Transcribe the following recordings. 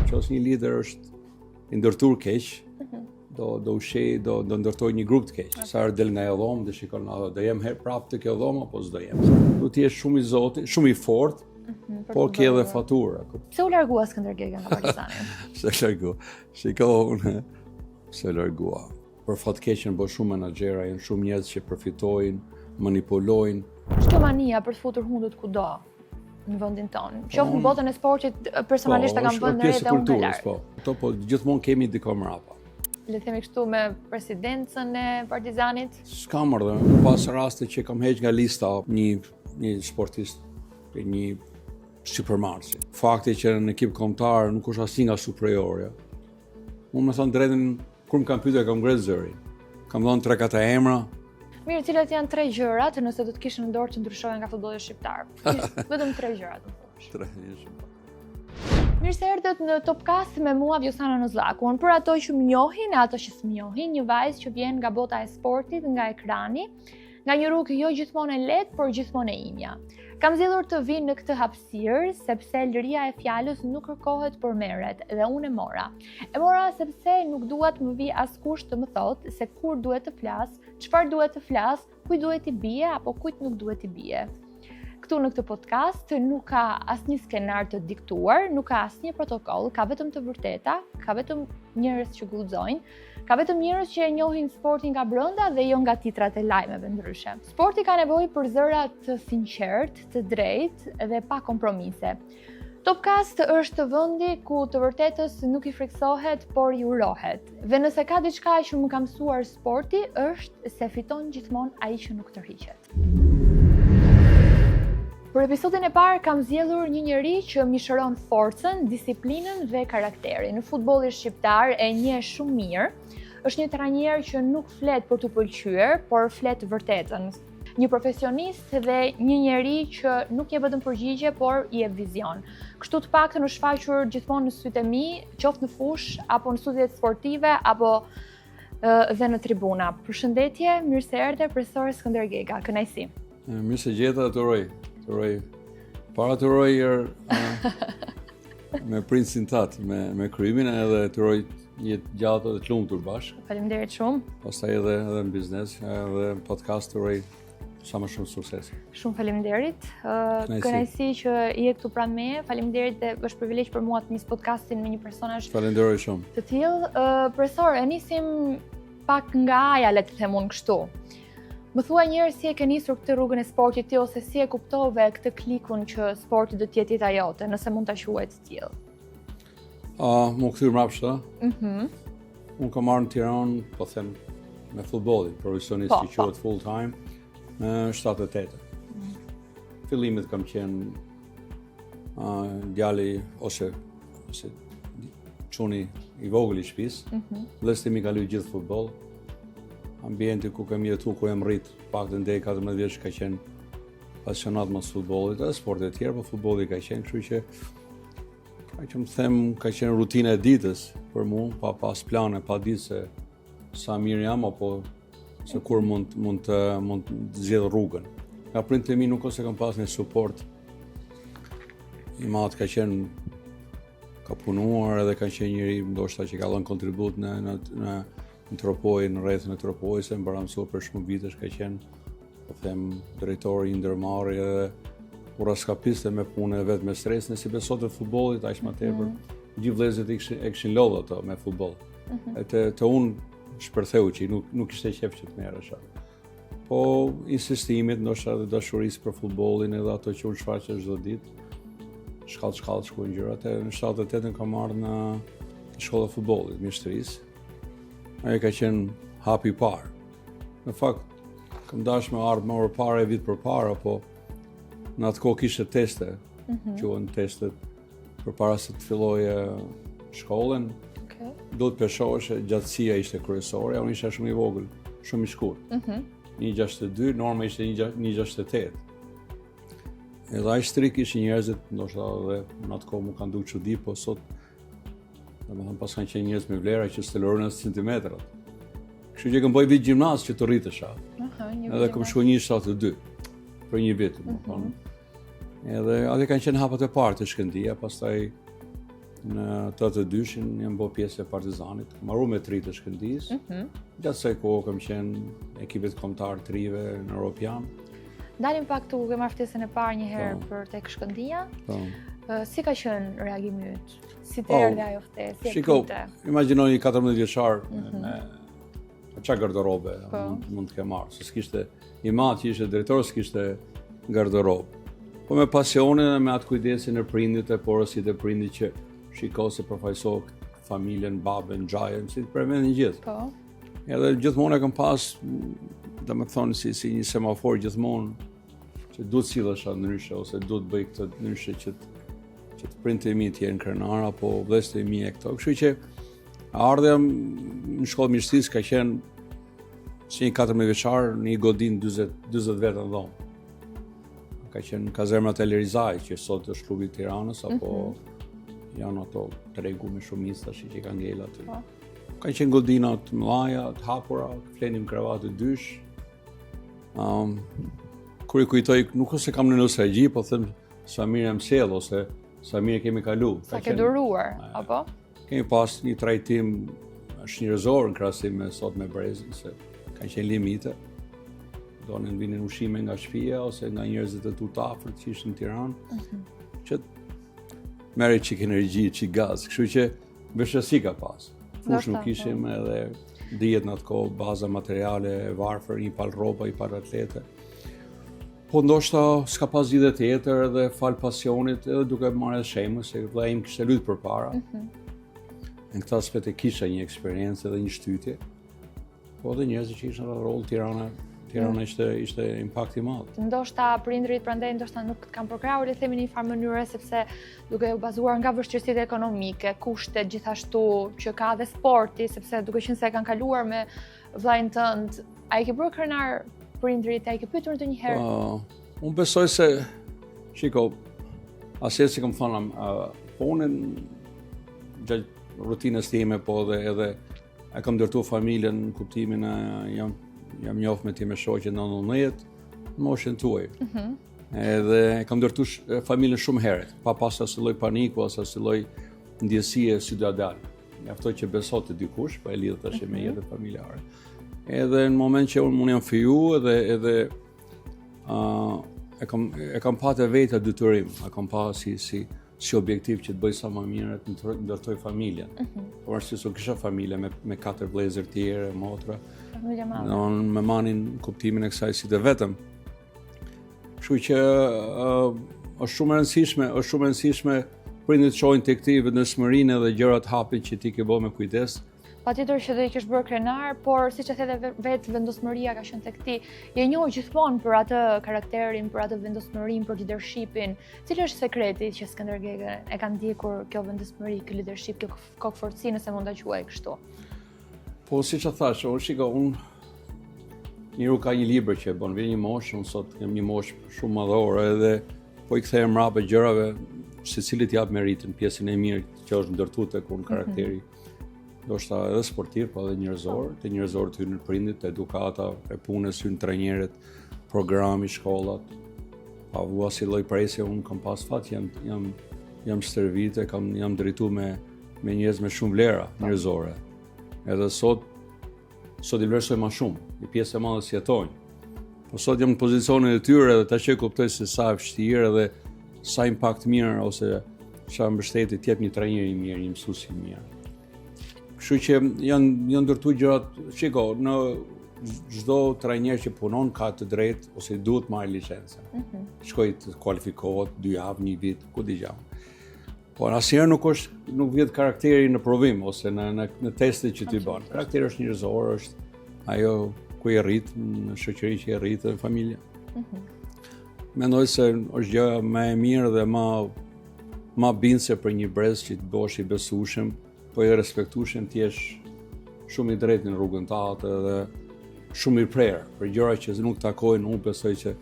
Qos një lider është i ndërtuar keq, do ushej, do ndërtoj një grup të keq. Sa herë del nga ajo dhomë, do shikon, do jem herë prapë të kjo dhomë apo s'do jem. Do të jesh shumë i zotit, shumë i fortë, por ke edhe fatura. Pse u largua Skënder Gega nga Partizani? Se largua. Shiko, unë se largua. Për fat keqen bë shumë menaxhera, janë shumë njerëz që përfitojnë, manipulojnë. Ç'ka mania për të futur hundët kudo në vendin tonë? Qoftë në botën e sportit, personalisht ta kam vënë re dhe unë lart. Po, gjithmonë kemi diku mrapa. Le të themi kështu me presidencën e Partizanit. S'kam ardhur, pas raste që kam heq nga lista një sportist, një supermarsi. Fakti që në ekip kombëtar nuk është asnjë nga superiorja. Unë më thon drejtën, kur më kanë pyetur kam ngre zërin. Kam dhënë 3-4 emra. Mirë, cilat janë 3 gjërat nëse do të kishin në dorë që ndryshohen nga futbolli shqiptar? Vetëm 3 gjërat, më thuash. 3 gjëra. Mirë se erdhët në Topcast me mua Vjosana Nozaku. Për ato që më njohin e ato që s'më njohin, një vajzë që vjen nga bota e sportit, nga ekrani, nga një rrugë jo gjithmonë e lehtë, por gjithmonë e imja. Kam zgjedhur të vinë në këtë hapësirë sepse liria e fjalës nuk kërkohet por merret dhe unë e mora. E mora sepse nuk dua të më vi askush të më thotë se kur duhet të flas, çfarë duhet të flas, kujt duhet i bie apo kujt nuk duhet i bie. Këtu në këtë podcast nuk ka asnjë skenar të diktuar, nuk ka asnjë protokoll, ka vetëm të vërteta, ka vetëm njerëz që guxojnë, ka vetëm njerëz që e njohin sportin nga brenda dhe jo nga titrat e lajmeve ndryshe. Sporti ka nevojë për zëra të sinqert, të drejtë dhe pa kompromise. Topcast është vendi ku të vërtetës nuk i friksohet, por i urohet. Dhe nëse ka diçka që më ka mësuar sporti, është se fiton gjithmonë ai që nuk tërhiqet. Për episodin e parë kam zgjedhur një njeri që mishëron forcën, disiplinën dhe karakterin. Në futbollin shqiptar e njeh shumë mirë. Është një trajner që nuk flet për të pëlqyer, por flet vërtetën. Një profesionist dhe një njeri që nuk jep vetëm përgjigje, por i jep vizion. Kështu të paktën është shfaqur gjithmonë në sytë e mi, qoftë në fush apo në studiet sportive apo dhe në tribuna. Përshëndetje, mirë se erdhe profesor Skënder Gega. Kënaqësi. Mirë se gjeta, të uroj. Para të uroj me princin tat, me kryimin edhe të uroj jetë gjatë dhe të lumtur bashkë. Faleminderit shumë. Pastaj edhe në biznes, edhe në podcast të uroj sa më shumë sukses. Shumë faleminderit. Kënaqësi që je këtu pranë meje. Faleminderit dhe është privilegj për mua të nis podcastin me një personazh. Falenderoj shumë. Të tillë, profesor, e nisim pak nga aja, le të them unë kështu. Më thuaj njërë si e ke nisur këtë rrugën e sportit ti ose si e kuptove këtë klikun që sporti do t'jeti ta jote, nëse mund ta quhet të tillë. Më kthyer mbrapsht, Unë kam marrë në Tiranë, po them, me futbollin, profesionist që quhet full time, në 78. Fillimit kam qenë djali ose çuni i vogël i shtëpisë. Vllezëri ka luajtur gjithë futboll. Ambienti ku kam jetu, ku jam rrit, paktën deri 14 vjeç ka qenë pasionat mos futbollit, edhe sporte të tjera, por futbolli ka qenë, kështu që që më them, ka qenë rutina e ditës për mua, pa pas plane, pa ditë se sa mirë jam apo se kur mund të zgjedh rrugën. Nga prindërit e mi nuk ose kam pas një suport i madh, ka punuar edhe ka qenë njëri ndoshta që ka dhënë kontribut në Tropoj, në rrethën e Tropojës, e mbara mësuar për shumë vitesh, ka qenë, po them, drejtori i ndërmarrje edhe uraskapiste me punë vetë me stres, nësi besot e futbollit, aq më tepër, gjithë vëllezërit e kishin lodhur ato me futboll. Te unë shpërtheu që nuk ishte qef që të merresha. Po insistimit, ndoshta edhe dashurisë për futbollin edhe ato që unë shfaqja çdo ditë, shkallë shkuën gjërat. Në 78 kam marrë në shkollën e futbollit, mjeshtrisë. Ajo ka qenë hapi i parë. Në fakt, kam dashur me ardhmë më parë vit përpara, po në atë kohë kishte teste, quhen testet përpara se të filloje shkollën. Do të peshoheshe, gjatësia ishte kryesore, unë isha shumë i vogël, shumë i shkurt. 1.62, norma ishte 1.68. Edhe aq strik ishin njerëzit, ndoshta edhe në atë kohë më kanë dukur çudi, po sot domethënë pas kanë qenë njerëz me vlera që stelorën centimetrat. Kështu që kam bëj vit gjimnaz që të rritesha. Një Edhe kam shku 1.72 për një vit, Edhe atë kanë qenë hapat e parë të Shkëndia, pastaj në 82-shin jam bë pjesë e Partizanit, marru me 3 të Shkëndijës. Gjatë asaj kohë kam qenë ekipit kombëtar të rive në Europian. Dalim pak tu ke marrë ftesën e parë një herë për tek Shkëndia. Si ka qenë reagimi yt? Si të erdhi ajo ftesë? Shiko, imagjinoni 14 vjeçar me çfarë garderobe mund të ke marrë, se s'kishte i madh që ishte drejtor, s'kishte garderobë. Po me pasionin dhe me atë kujdesin e prindit e porosit e prindit që shiko se përfaqëso familjen, babën, xhajën, si të përmendin gjithë. Po. Edhe gjithmonë e kam pas, domethënë si një semafor gjithmonë që duhet sillesha ndryshe ose duhet bëj këtë ndryshe që të prindët e mi të jenë krenar apo vëllezërit e mi e këto. Kështu që ardha në shkollë mjekësisë ka qenë si një 14 vjeçar në një godinë 40 vjet në dhomë. Ka qenë kazermat e Lerizaj, që sot është klubi i Tiranës, apo janë ato tregu me shumicë tash që kanë ngel aty. Ka qenë godina të mëdha, të hapura, flenim kravatë dysh. Kur i kujtoj, nuk ose kam në nostalgji, po them sa mirë jam sjell ose sa mirë kemi kalu. Sa ke duruar, apo? Kemi pas një trajtim shnjërzor në krahasim me sot me Brezin, se kanë qenë limite. Donin vinin ushqime nga shtëpia ose nga njerëzit e tut afërt që ishin në Tiranë, që merri çik energji, çik gaz, kështu që vështirësi ka pas. Fush nuk kishim edhe dihet në atë kohë baza materiale e varfër, një pal rroba, një pal atlete. Po ndoshta s'ka pas lidhje tjetër edhe fal pasionit edhe duke marrë shembull se vllai im kishte luajtur përpara. Në këtë aspekt e kisha një eksperiencë edhe një shtytje. Po dhe njerëzit që ishin në rol Tirana ishte impakt i madh. Ndoshta prindrit prandaj ndoshta nuk kanë përkrahur le të themi në një farë mënyrë sepse duke u bazuar nga vështirësitë ekonomike, kushtet gjithashtu që ka dhe sporti, sepse duke qenë se e kanë kaluar me vllain tënd, ai ke bërë krenar prindrit, ai ke pyetur ndonjëherë? Unë besoj se shiko, asaj si kam thënë, po unë gjatë rutinës time po edhe e kam ndërtuar familjen në kuptimin jam njoft me ti me shoqe në 19, në moshën tuaj. Edhe kam ndërtuar familjen shumë herët, pa pasur asnjë lloj paniku ose asnjë lloj ndjesie si do dal. Mjaftoi që beso te dikush, po e lidh tash me jetën familjare. Edhe në moment që unë jam fiju edhe e kam patë vetë detyrim, e kam pa si objektiv që të bëj sa më mirë të ndërtoj familjen. Por ashtu se kisha familje me 4 vëllezër tjerë, motra. Familja madhe. Unë me manin kuptimin e kësaj si të vetëm. Kështu që është shumë e rëndësishme prindit shohin tek ti vendosmërinë dhe gjërat hapin që ti ke bërë me kujdes. Patjetër që do i kish bërë krenar, por siç e the vetë vendosmëria ka qenë tek ti. Je njohur gjithmonë për atë karakterin, për atë vendosmërinë, për leadershipin. Cili është sekreti që Skënder Gege e ka ndjekur kjo vendosmëri, ky leadership, kjo kokëforci, nëse mund ta quaj kështu? Po siç e thash, unë njëru ka një libër që bën vjen një moshë, unë sot jam një moshë shumë madhore edhe po i kthehem mbrapa gjërave secilit jap meritin, pjesën e mirë që është ndërtuar tek unë karakteri. Ndoshta edhe sportiv, po edhe njerëzor, të njerëzor të hyn në prindit, edukata e punës hyn trajnerët, programi, shkollat. Pa vua si lloj presje, unë kam pas fat, jam stërvite, jam drejtuar me njerëz me shumë vlera njerëzore. Edhe sot i vlerësoj më shumë, një pjesë e madhe si jetojnë. Po sot jam në pozicionin e tyre dhe tash e kuptoj se sa e vështirë edhe sa impakt mirë ose çfarë mbështetje të jep një trajner i mirë, një mësues i mirë. Kështu që janë ndërtuar gjërat, shiko, në çdo trajner që punon ka të drejtë ose duhet marrë licencë. Shkoj të kualifikohet 2 javë, 1 vit, ku di gjao. Por asnjëherë nuk vjet karakteri në provim ose në testet që ti bën. Karakteri është njerëzor, është ajo ku i rrit, në shoqëri që i rrit në familje. Mendoj se është gjë më e mirë dhe më bindse për një brez që të bëhesh i besueshëm, po i respektueshëm, të jesh shumë i drejtë në rrugën tënde dhe shumë i prerë për gjëra që nuk takojnë. Unë besoj që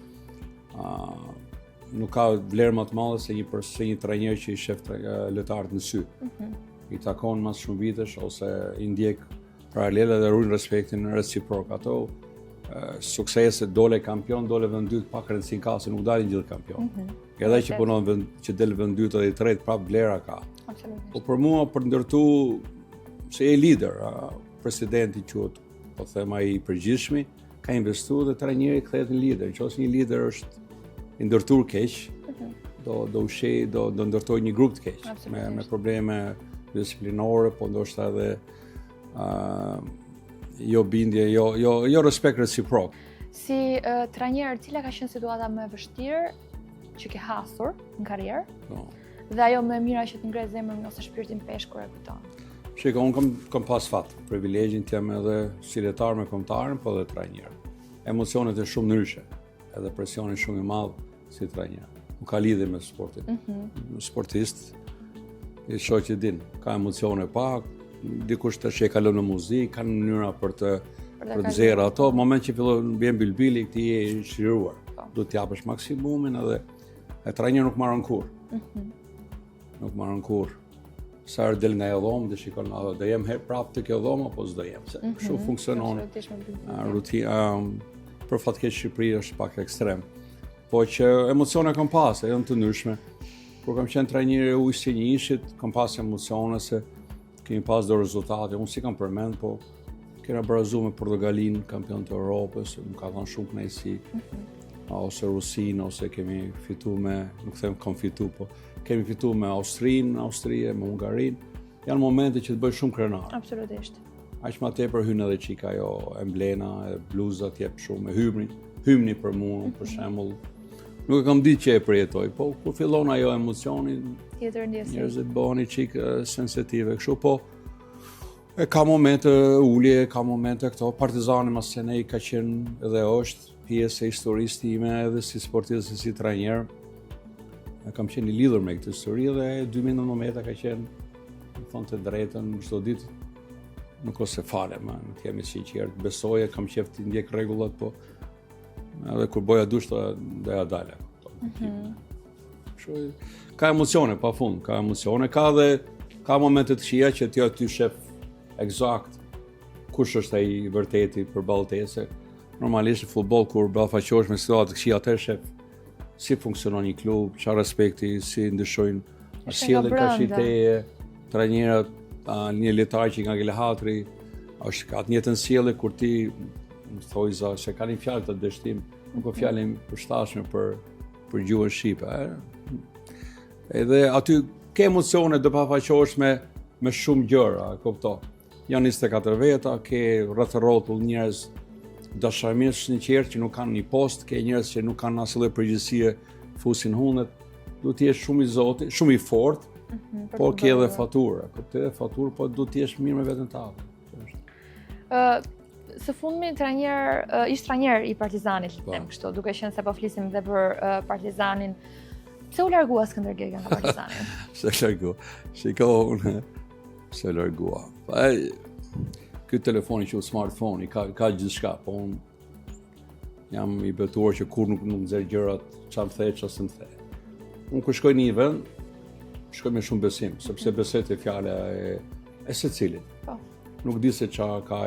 nuk ka vlerë më të madhe se një trajner që i shef lojtarët në sy. I takon mas shumë vitesh ose i ndjek paralele dhe ruajnë respektin reciprok. Ato suksese, dole kampion, dole vend dytë pak rëndësinë ka se nuk dalin gjithë kampion. Edhe që punon që del vend dytë dhe i tretë prap vlera ka. Absolutisht. Po për mua për ndërtu se e lider, presidenti quhet, po them ai i përgjithshmi, ka investuar dhe trajneri kthehet në lider. Nëse një lider është i ndërtuar keq, do ushej, do ndërtoj një grup të keq me probleme disiplinore, po ndoshta edhe jo bindje, jo respekt reciprok. Si trajner, cila ka qenë situata më e vështirë që ke hasur në karrierë? No. Dhe ajo më e mira që të ngre zemrën ose shpirtin pesh kur e kujton? Shiko, unë kam pas fat, privilegjin të jam edhe si lojtar me kombëtarën, po edhe trajner. Emocionet e shumë ndryshe, edhe presioni shumë i madh si trajner. Nuk ka lidhje me sportin. Sportist, i shoh që din, ka emocione pak, dikush tash e kalon në muzikë, kanë mënyra për të nxjerrë ato, moment që fillon bjen bilbili, ti je i shiruar. Do të japësh maksimumin edhe e trajner nuk marrën kurr. Nuk marrën kurr. Sa herë del nga ajo dhomë, dhe shikon, do jem herë prapë të kjo dhomë apo s'do jem. Se kështu funksionon rutina. Për fat keq Shqipëria është pak ekstrem. Po që emocione kam pas, janë të ndryshme. Kur kam qenë trajner e ujë si një ishit, kam pas emocione se kemi pas do rezultate, unë si kam përmend, po kena barazu me Portugalin, kampion të Europës, më ka dhënë shumë kënaqësi, ose Rusin, ose kemi fitu me, nuk them kam fitu, po kemi fitu me Austrinë, me Hungarinë, janë momente që të bëj shumë krenar. Absolutisht. Aq më tepër hyn edhe çika ajo emblena, e bluzat jep shumë, hymni për mua, për shembull. Nuk e kam ditë që e përjetoj, po kur fillon ajo emocioni, tjetër ndjesi. Njerëzit bëhen çik sensitive, kështu po. E ka momente ulje, ka momente këto. Partizani Massenei ka qenë edhe është pjesë e historisë time edhe si sportist dhe si trajner. Kam qenë i lidhur me këtë histori dhe 2019 ka qenë, më thonë të drejtën, çdo ditë nuk ose fale, nuk jam i sinqert. Besoje, kam qejf të ndjek rregullat, po edhe kur boja dush do ja dale. Ka emocione pafund, ka emocione, ka momente të këqija që ti aty shef eksakt kush është ai i vërteti përballë teje. Normalisht në futboll kur ballafaqohesh me situata të këqija, atë shef si funksionon një klub, çfarë respekti, si ndryshojnë sjelljen kashiteje, trajnerat, një lojtar që nga Gelehatri, është ka të njëjtën sjellje kur ti thoj se ka një fjalë të dështim, nuk ka fjalë përshtatshme për gjuhën shqipe. Edhe aty ke emocione do ballafaqohesh me shumë gjëra, kupto. Janë 24 veta, ke rreth rrotull njerëz dashamirësh sinqert që nuk kanë një post, ke njerëz që nuk kanë asnjë përgjegjësie, fusin hundet. Duhet të jesh shumë i zotit, shumë i fortë, por ke edhe faturë. Kuptoj, faturë, po duhet të jesh mirë me veten tënde. Së fundmi ish trajner i Partizanit, them kështu, duke qenë se po flisim dhe për Partizanin. Pse u largua Skënder Gega nga Partizani? Se largua. Shiko, unë se largua. Ky telefoni që smartphone ka gjithçka, po unë jam i betuar që kur nuk nxjerr gjërat, çfarë më the, çfarë më the. Unë kur shkoj në një vend, shkoj me shumë besim, sepse besoj te fjala e secilit. Po. Nuk di se çfarë ka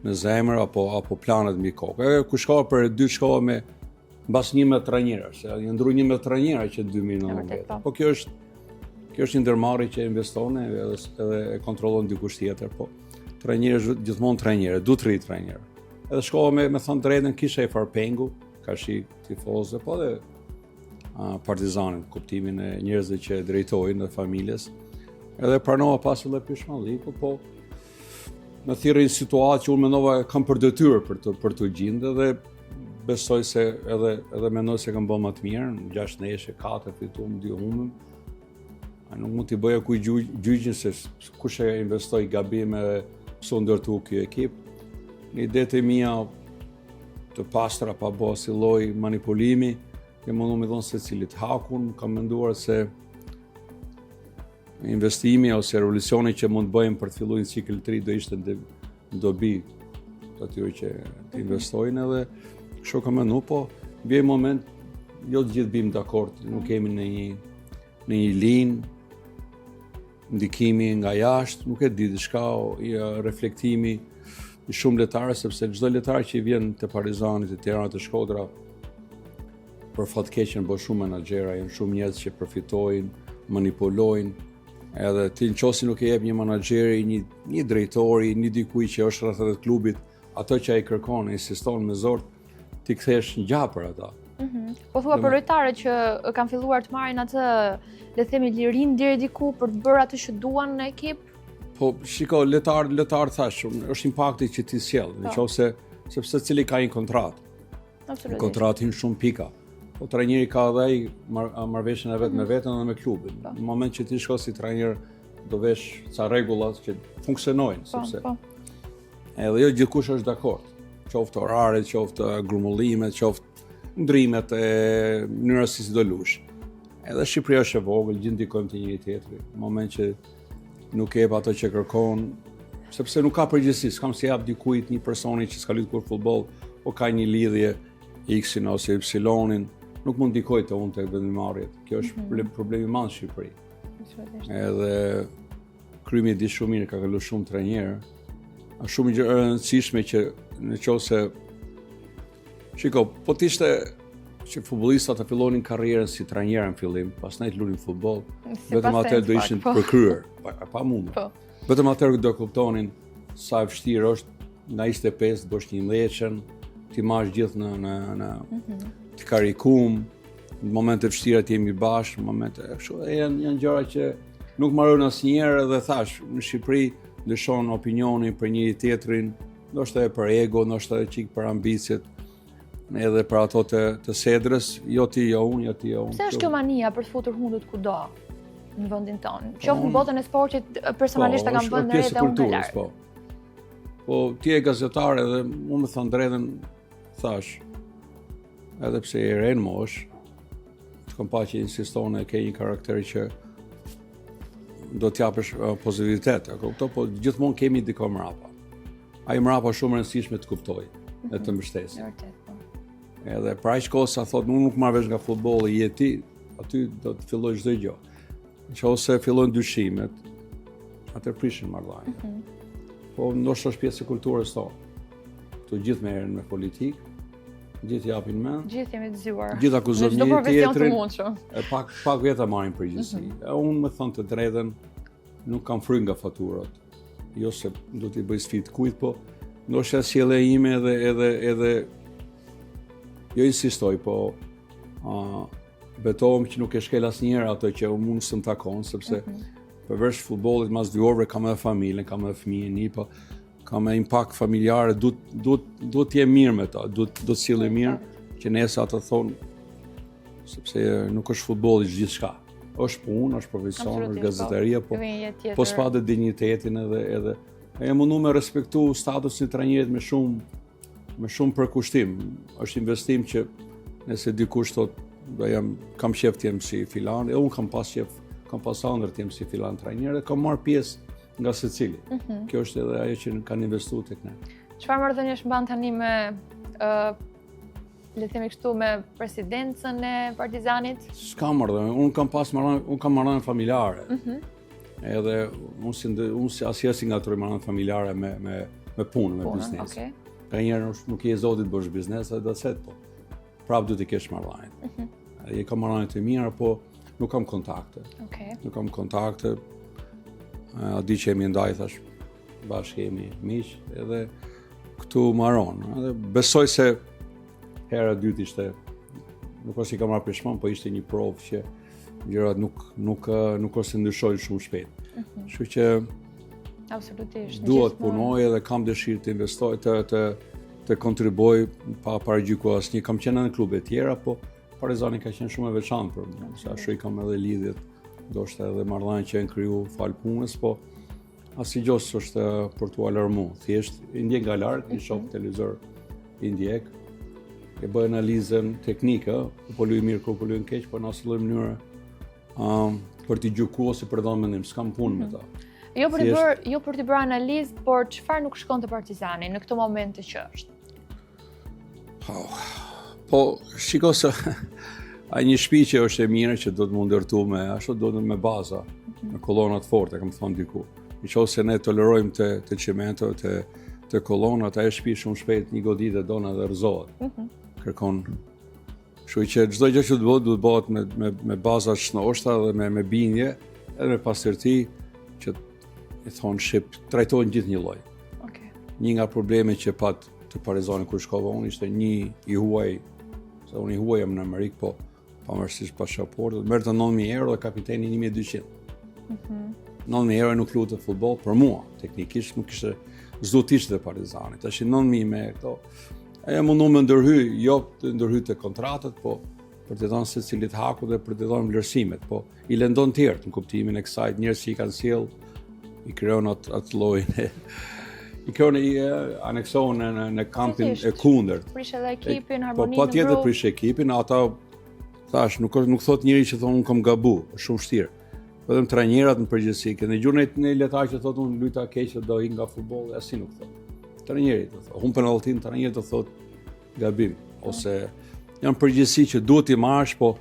në zemër apo planet mbi kokë. Ku shkova për 2 shkova me mbas 11 trajnera, se janë ndruar 11 trajnera që 2019. Po kjo është një ndërmarrje që investon edhe e kontrollon dikush tjetër, po trajneri është gjithmonë trajner, du të rrit trajner. Edhe shkova me thënë drejtën, kisha i Farpengu, ka shi tifozë, po edhe Partizanin, kuptimin e njerëzve që drejtojnë dhe familjes. Edhe pranova pas edhe pishmalliku, po në thirrë një situatë që unë mendova kam për detyrë për të gjendë dhe besoj se edhe mendoj se kam bërë më të mirë, në 6 neshe, 4 fituam, 2 humbëm. Nuk mund t'i bëja kuj gjyqin se kush e investoi gabime pse ndërtu ky ekip. Në idetë e mia të pastra pa bërë si lloj manipulimi, që mundu me thonë se cilit hakun, kam menduar se investimi ose revolucioni që mund të bëjmë për të filluar një cikël të ri do ishte në dobi të atyre që të investojnë edhe kështu kam menduar, po vjen moment jo të gjithë bim dakord, nuk kemi në një linjë. ndikimi nga jashtë, nuk e di, diçka reflektimi i shumë lojtarë, sepse çdo lojtar që vjen te Partizani, te Tirana, te Shkodra, për fatkeqen bën shumë menaxhera, janë shumë njerëz që përfitojnë, manipulojnë, edhe ti nëse nuk e jep një menaxheri, një drejtori, një dikuj që është rreth të klubit, ato që ai kërkon, insiston me zor, ti kthesh një gjah për ata. Po thua për lojtarët që kanë filluar të marrin atë, le të themi, lirin deri diku për të bërë atë që duan në ekip? Po, shiko, lojtar thash, është impakti që ti sjell, nëse sepse secili ka një kontratë. Absolutisht. Kontratin shumë pika. Po trajneri ka edhe ai marrëveshjen e vet me veten dhe me klubin. Në moment që ti shko si trajner, do vesh ca rregulla që funksionojnë, sepse edhe jo gjithkush është dakord. Qoftë oraret, qoftë grumullimet, qoftë ndrimet e mënyrës si do lush. Edhe Shqipëria është e vogël, gjithë ndikojmë te njëri tjetri. Në moment që nuk e jep ato që kërkon, sepse nuk ka përgjegjësi, s'kam si jap dikujt një personi që s'ka luajtur futboll, po ka një lidhje X-in ose Y-in, nuk mund ndikoj të unë të vendimarrjet. Kjo është problemi i madh në Shqipëri. Edhe Krymi di shumë mirë, ka kaluar shumë trajnerë. Është shumë gjë e rëndësishme që nëse shiko, po t'ishte që futbollistat të fillonin karrierën si trajnerë në fillim, pastaj të luajnë futboll, vetëm atë do ishin përkryer, pa mundur. Vetëm atë do kuptonin sa e vështirë është nga 25 të bësh një leçën, ti marrësh gjithë në të karikum, në momente vështira të jemi bashkë, në momente kështu, janë gjëra që nuk marrën asnjëherë dhe thash, në Shqipëri ndryshon opinioni për njëri tjetrin, ndoshta edhe për ego, ndoshta edhe çik për ambicet, edhe për ato të sedrës, jo ti, jo unë. Pse është kjo mania për të futur hundët kudo në vendin tonë? Qoftë në botën e sportit, personalisht e kam vënë re dhe unë lart. Po ti je gazetar edhe unë më thon drejtën thash, edhe pse je re në mosh, të kam pa që insiston e ke një karakter që do t'japësh pozitivitet, po gjithmonë kemi diko mrapa. Ai mrapa shumë rëndësishme të kuptoj e të mbështesë. Edhe pra aq kohë sa thot nuk marr vesh nga futbolli jeti, aty do të filloj çdo gjë. Nëse fillojnë dyshimet, atë prishin marrëdhënie. Po ndoshta është pjesë e kulturës tonë. Të gjithë merren me politikë, gjithë japin mend. Gjithë jemi të zgjuar. Gjithë akuzojnë një tjetrin. E pak veta marrin përgjegjësi. Unë më thon të drejtën, nuk kam fryrë nga faturat. Jo se do t'i bëj sfidë kujt, po ndoshta sjellja ime edhe jo insistoj, po betohem që nuk e shkel asnjëherë ato që unë mund të takon, sepse përveç futbollit mas 2 orëve kam edhe familjen, kam edhe fëmijën, po kam edhe impakt familjar, duhet të jem mirë me ta, duhet të sillem mirë, që nesër ata thonë, sepse nuk është futbolli gjithçka. Është punë, është profesion, është gazeteria, po s'pa dhe dinjitetin edhe e mundu me respektu statusin e trajnerit me shumë përkushtim. Është investim që nëse dikush thot kam qef të jem si filan, e unë kam pas ëndër të jem si filan trajner, dhe kam marrë pjesë nga secili. Kjo është edhe ajo që kanë investuar tek ne. Çfarë marrëdhëniesh mban tani me le të themi kështu me presidencën e Partizanit? S'kam marrëdhënie, unë kam marrëdhënie familjare. Edhe unë si asnjë si ngatroj marrëdhënie familjare me punë, me biznes. Ka njerë nuk je zotit bësh biznes, edhe do të set, po prapë du t'i kesh marrëdhënie. Je kam marrëdhënie të mira, po nuk kam kontakte. Nuk kam kontakte. A di që jemi ndaj, thash, bashkë jemi miq, edhe këtu marron. Edhe besoj se hera e dytë ishte, nuk është i kam marrë peshman, po ishte një provë që gjërat nuk është të ndryshojnë shumë shpejt. Kështu që absolutisht. Duhet punoj edhe kam dëshirë të investoj, të kontriboj pa paragjykuar asnjë. Kam qenë në klube të tjera, po Partizani ka qenë shumë e veçantë për mua. Sa ashtu i kam edhe lidhjet, ndoshta edhe marrëdhënie që janë kriju fal punës, po asnjë gjë s'është për t'u alarmuar. Thjesht i ndjek nga larg, i shoh televizor, i ndjek, e bëj analizën teknike, po luaj mirë, po luaj keq, po në asnjë mënyrë për t'i gjykuar ose për dhënë mendim, s'kam punë me ta. Jo për t'i bërë analizë, por çfarë nuk shkon te Partizani në këtë moment që është? Po, shiko se a një shtëpi që është e mirë që do të më ndërtu me, ashtu do të me baza. me kolonat forte, kam thonë diku. Nëse ne tolerojmë të çimento, të kolonat, ajo shtëpi shumë shpejt një goditje dona dhe rrezohet. Kërkon. Kështu që çdo gjë që duhet bëhet me baza shënoshta dhe me bindje, edhe me pastërti që i thonë shqip trajtojnë gjithë një lloj. Një nga problemet që pat të Parizani kur shkova unë ishte një i huaj, se unë i huaj jam në Amerikë, po pavarësisht pasaportit, merrte 9.000 euro dhe kapiteni 1.200. 9.000 euro nuk lutet futboll për mua, teknikisht nuk ishte s'do të ishte Parizani. Tash 9.000 me këto. Ajo mundu me ndërhy, jo të ndërhy të kontratët, po për të dhënë secilit haku dhe për të dhënë vlerësimet, po i lëndon tjerë në kuptimin e kësaj, njerëz që i kanë sjell, i krijon atë llojin i kanë aneksohen në kampin e kundërt. Prish edhe ekipin, harmoninë. Po patjetër prish ekipin, ata thash nuk thot njëri që thon un kam gabu, është shumë vështirë. Vetëm trajnerat në përgjithësi, që në gjurnë në lojtar që thotë un luajta keq do ik nga futbolli, asnjë nuk thot. Trajneri do thotë, hun penalltin, trajneri do thotë gabim ose janë përgjithësi që duhet i marrësh, po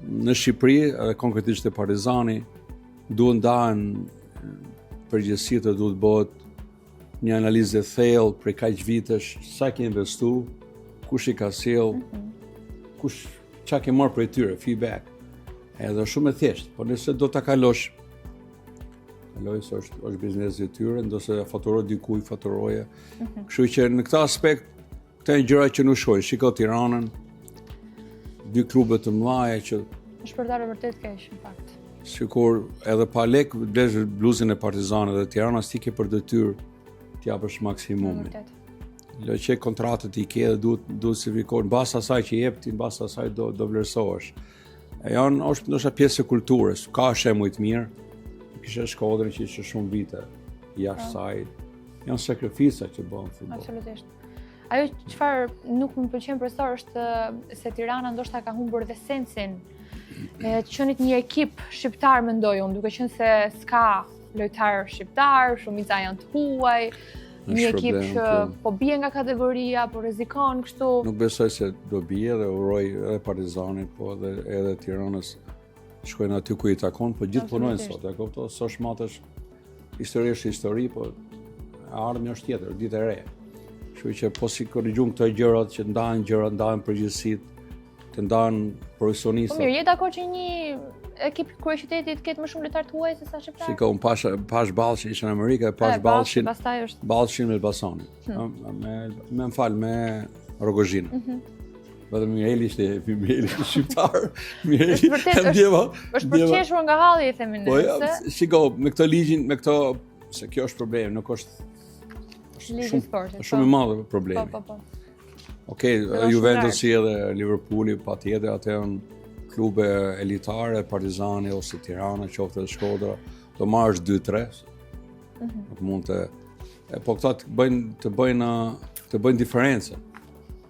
në Shqipëri, edhe konkretisht te Partizani, duhet ndahen përgjithësitë, duhet bëhet një analizë e thellë për kaq vitesh, sa ke investu, kush i ka sjell, kush çka ke marrë prej tyre, feedback. Edhe shumë e thjeshtë, por nëse do ta kaloj se është biznesi i tyre, ndosë faturoj dikujt, faturoje. Kështu që në këtë aspekt këto janë gjëra që nuk shojnë. Shiko Tiranën, dy klube të mëdha që shpërtarë vërtet keq në fakt. Sikur edhe pa lek blesh bluzën e Partizanit dhe Tiranës ti ke për detyrë të japësh maksimumin. Që kontratët i ke dhe duhet sifikohen, mbas asaj që jep ti, mbas asaj do vlerësohesh. Është ndoshta pjesë e kulturës, ka shembuj të mirë. Kisha Shkodrën që ishte shumë vite jashtë saj. Janë sakrifica që bëhen në futboll. Absolutisht. Ajo çfarë nuk më pëlqen profesor është se Tirana ndoshta ka humbur dhe sensin të qenit një ekip shqiptar, mendoj unë, duke qenë se s'ka lojtar shqiptar, shumica janë të huaj, një ekip që po bie nga kategoria, po rrezikon kështu. Nuk besoj se do bie dhe uroj edhe Partizanit, po edhe Tiranës shkojnë aty ku i takon, po gjithë punojnë sot, e kupto, s'është shmatësh histori është histori, po ardhmja është tjetër, ditë e re. Kështu që po si korrigjojmë këto gjërat që ndahen përgjithësitë, të ndahen profesionistat. Po mirë, je dakord që një ekip kryeqytetit ketë më shumë lojtar të huaj se sa shqiptar? Shiko, unë pash Ballshin ishte në Amerikë, pash Ballshin me Elbasanin. Me fal me Rogozhinë. Vetëm Mireli ishte shqiptar. Mireli ndjeva. Është përqeshur nga halli i themi ne. Po, shiko, me këtë ligjin, me këto se kjo është problem, nuk është shumë i madh problemi. Po. Okej, Juventusi edhe Liverpooli patjetër, atë janë klube elitare, Partizani ose Tirana, qoftë edhe Shkodra, do marrësh 2-3. Nuk mund të po këta të bëjnë diferencën.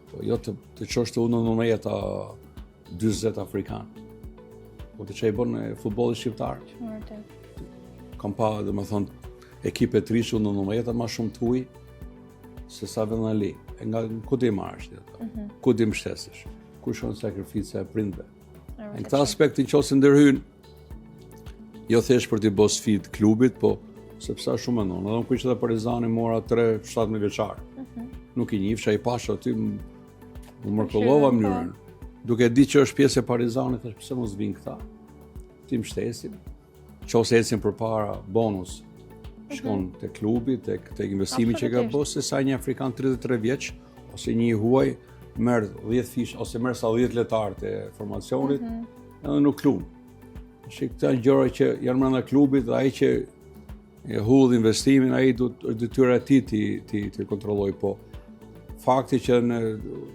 Po jo të çosh të unë në jeta 40 afrikan. Po të çaj bën futbolli shqiptar. Kam pa, domethënë, ekipe të rishë unë në jeta më shumë të huaj se sa vëllali. Nga ku ti marrësh ti? Ku ti mbështesesh? Ku shon sakrifica e prindve? Në këtë aspekt nëse ndërhyn jo thjesht për të bërë sfidë klubit, po sepse është shumë e ndonë. Edhe kur ishte Partizani mora 3-17 vjeçar. Nuk i njihsha, i pash aty më mërkullova mënyrën. Duke di që është pjesë e Partizanit, thash pse mos vinë këta? Ti mbështesim. Nëse ecin përpara bonus, shkon te klubi, tek investimi që ka bërë, se sa një afrikan 33 vjeç ose një huaj merr 10 fish ose merr sa 10 lojtar të formacionit, edhe nuk klub. Këta gjëra që janë brenda klubit, dhe ai që e hull investimin, ai është detyra e tij të kontrollojë, po fakti që në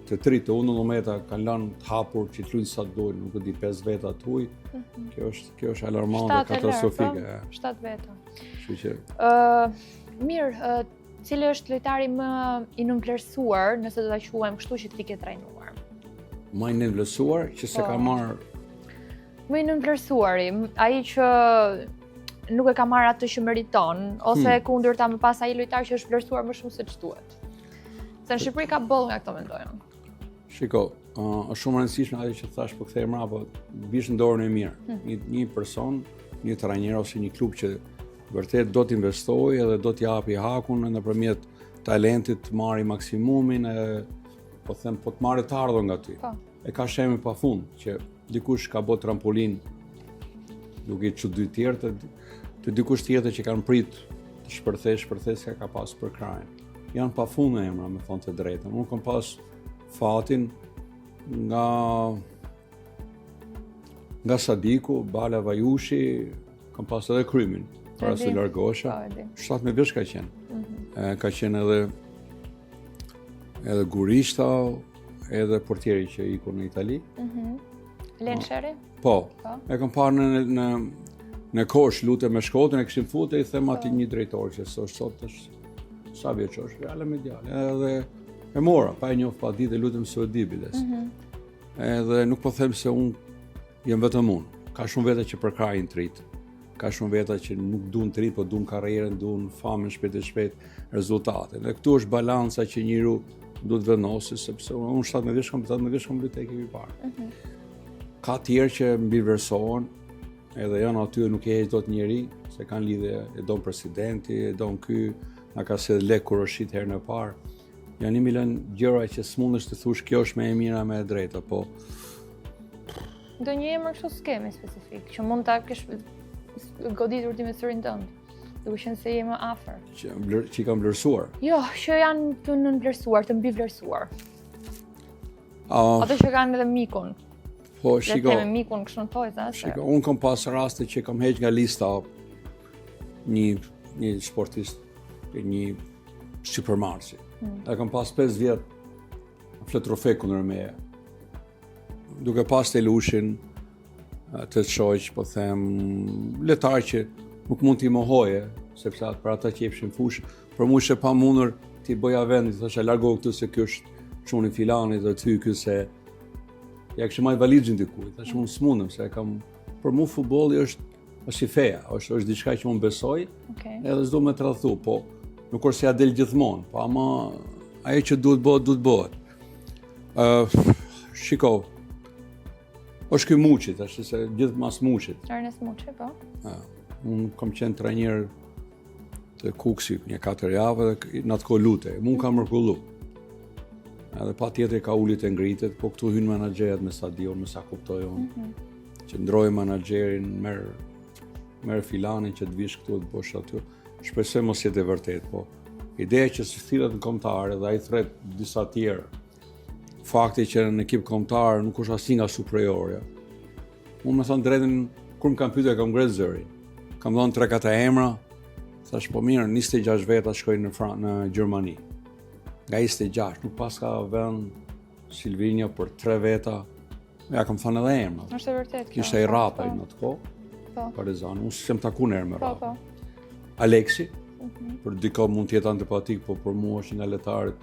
të tritë të 19 kanë lënë të hapur që të luajnë sa dojnë, nuk e di 5 veta të huaj. Kjo është alarmante, katastrofike. 7 veta. Kështu që mirë, cili është lojtari më i nënvlerësuar, nëse do ta quajmë kështu, që ti ke trajnuar? Më i nënvlerësuar që se ka marr. Më i nënvlerësuari, ai që nuk e ka marrë atë që meriton, ose kundërta më pas ai lojtar që është vlerësuar më shumë se ç'duhet. Se në Shqipëri ka boll nga këto, mendoj unë. Shiko, është shumë e rëndësishme ajo që thash, po kthej mbrapa, bish në dorën e mirë. Një person një trajner ose një klub që vërtet do t'investojë edhe do t'japi hakun nëpërmjet talentit të marrë maksimumin po të marrë të ardhur nga ty. E ka shembull pafund që dikush ka bërë trampolin duke i çu dy tjerë të dikush tjetër që kanë prit të shpërthes ka pas për krajin. Janë pafund emra, me thonë të drejtën. Unë kam pas fatin nga Sadiku, Bala Vajushi, kam pas edhe Krymin, para se largosha. 17 vjeç ka qenë. Ka qenë edhe Gurishta, edhe portieri që iku në Itali. Lensheri? Po. E kam parë në kosh lutje me Shkodrën, e kishim futur i them atij një drejtor që sot është sa vjeç është, Real Mediale. Edhe e mora, pa e njoh pa ditë lutem se Odibiles. Edhe nuk po them se unë jam vetëm unë. Ka shumë veta që për krajin trit. Ka shumë veta që nuk duan trit, po duan karrierën, duan famën shpejt rezultate. Dhe këtu është balanca që njeriu duhet vendosë, sepse unë 17 vjeç kam luajtur tek ekipi i parë. Ka tjerë që mbivlerësohen, edhe janë aty nuk e heq dot njeri, se kanë lidhje, e don presidenti, e don ky, na ka se lek kur është shit herën e parë. Janë 1 milion gjëra që s'mundesh të thush kjo është më e mira, më e drejta, po ndonjë emër kështu skemi specifik, që mund ta kesh goditur ti me syrin tënd, duke qenë se je më afër. Që i kanë vlerësuar. Jo, që janë të nënvlerësuar, të mbivlerësuar. Ato që kanë edhe mikun. Po, shiko. Le të themi mikun kështu në tojza. Shiko, unë kam pas raste që kam heq nga lista një sportist, një supermarsi. E kam pas 5 vjet në flet trofe kundër meje. Duke pas të lushin të shoq, po them, letar që nuk mund t'i mohoje, sepse për ata që jepshin fush, për mua është e pamundur t'i bëja vendit, thosha largo këtu se ky është çuni filani dhe ty ky se ja kishë marrë valizhin dikujt. Tash unë s'mundem se për mua futbolli është si feja, është diçka që unë besoj, edhe s'do me tradhtu, po nuk është se ja del gjithmonë, po ama ajo që duhet bëhet. Shiko, është ky Muçi, tash se gjithë mas Muçit. Ernest Muçi, po. Unë kam qenë trajner të Kuksit një 4 javë dhe në atë kohë lutej. Unë kam mrekullu. Edhe pa tjetër ka ullit e ngritet, po këtu hynë menaxherët me stadion, me sa kuptoj unë. Që ndroj menaxherin, merr filanin që të vish këtu të bosh aty. Shpresoj mos jetë e vërtet, po ideja që se thirret në kombëtar dhe ai thret disa tjerë. Fakti që në ekip kombëtar nuk është asnjë nga superiorja. Unë me thonë drejtën, kur më kam pyetur kam ngretë zërin. Kam dhënë 3-4 emra, thash po mirë, 26 veta shkojnë në Gjermani. Nga 26, nuk pas ka vend Silvinja për 3 veta. Ja kam thënë edhe emra. Është e vërtetë kjo. Kishte i Rapaj në atë kohë. Po. Partizan, unë s'kem taku në herë me Rapaj. Po. Aleksi, për diko mund të jetë antipatik, po për mua është nga letarët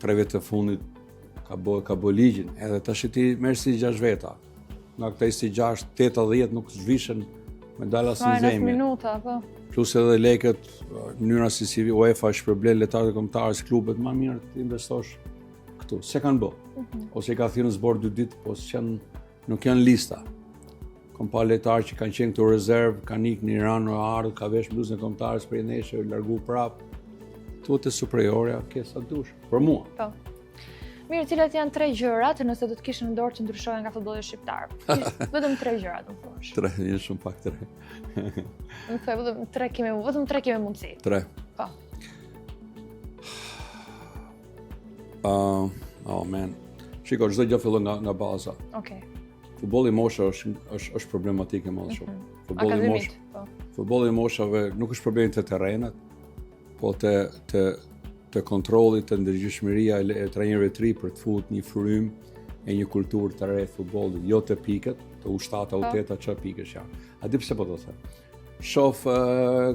3 vjet të fundit ka bë ligjin, edhe tash ti merr si 6 veta. Nga këta 26, 8-10 nuk zhvishen medala si zemje. Minuta, po. Plus edhe lekët, mënyra si UEFA shpërblen letarët e kombëtarës, klubet, më mirë të investosh këtu. Se kanë bë. Ose ka thirrën zbor 2 ditë, po nuk janë lista. Kam pa letarë që kanë qenë këtu rezervë, kanë ikë në Iran, në ardhë, ka vesh bluzën e kombëtarës për nesër, largu prapë. Tuat e superiorja, ke sa dush, për mua. Po. Mirë, cilat janë 3 gjërat, nëse do të kishe në dorë që ndryshohen nga futbolli shqiptar? Vetëm 3 gjërat, më thuash. 3, një shumë pak 3. Më thuaj, vetëm 3 kemi mundësi. 3. Po. Shiko, çdo gjë fillon nga baza. Okej. Futbolli mosha është problematik e madh shumë. Akademit, po. Futbolli moshave nuk është problemi të terrenat, po të kontrollit, të ndërgjegjshmëria e trajnerëve të ri për të futur një frym e një kulturë të re futbollit, jo të pikët, të ushtata, uteta, çfarë pikësh janë. A di pse po të them? Shoh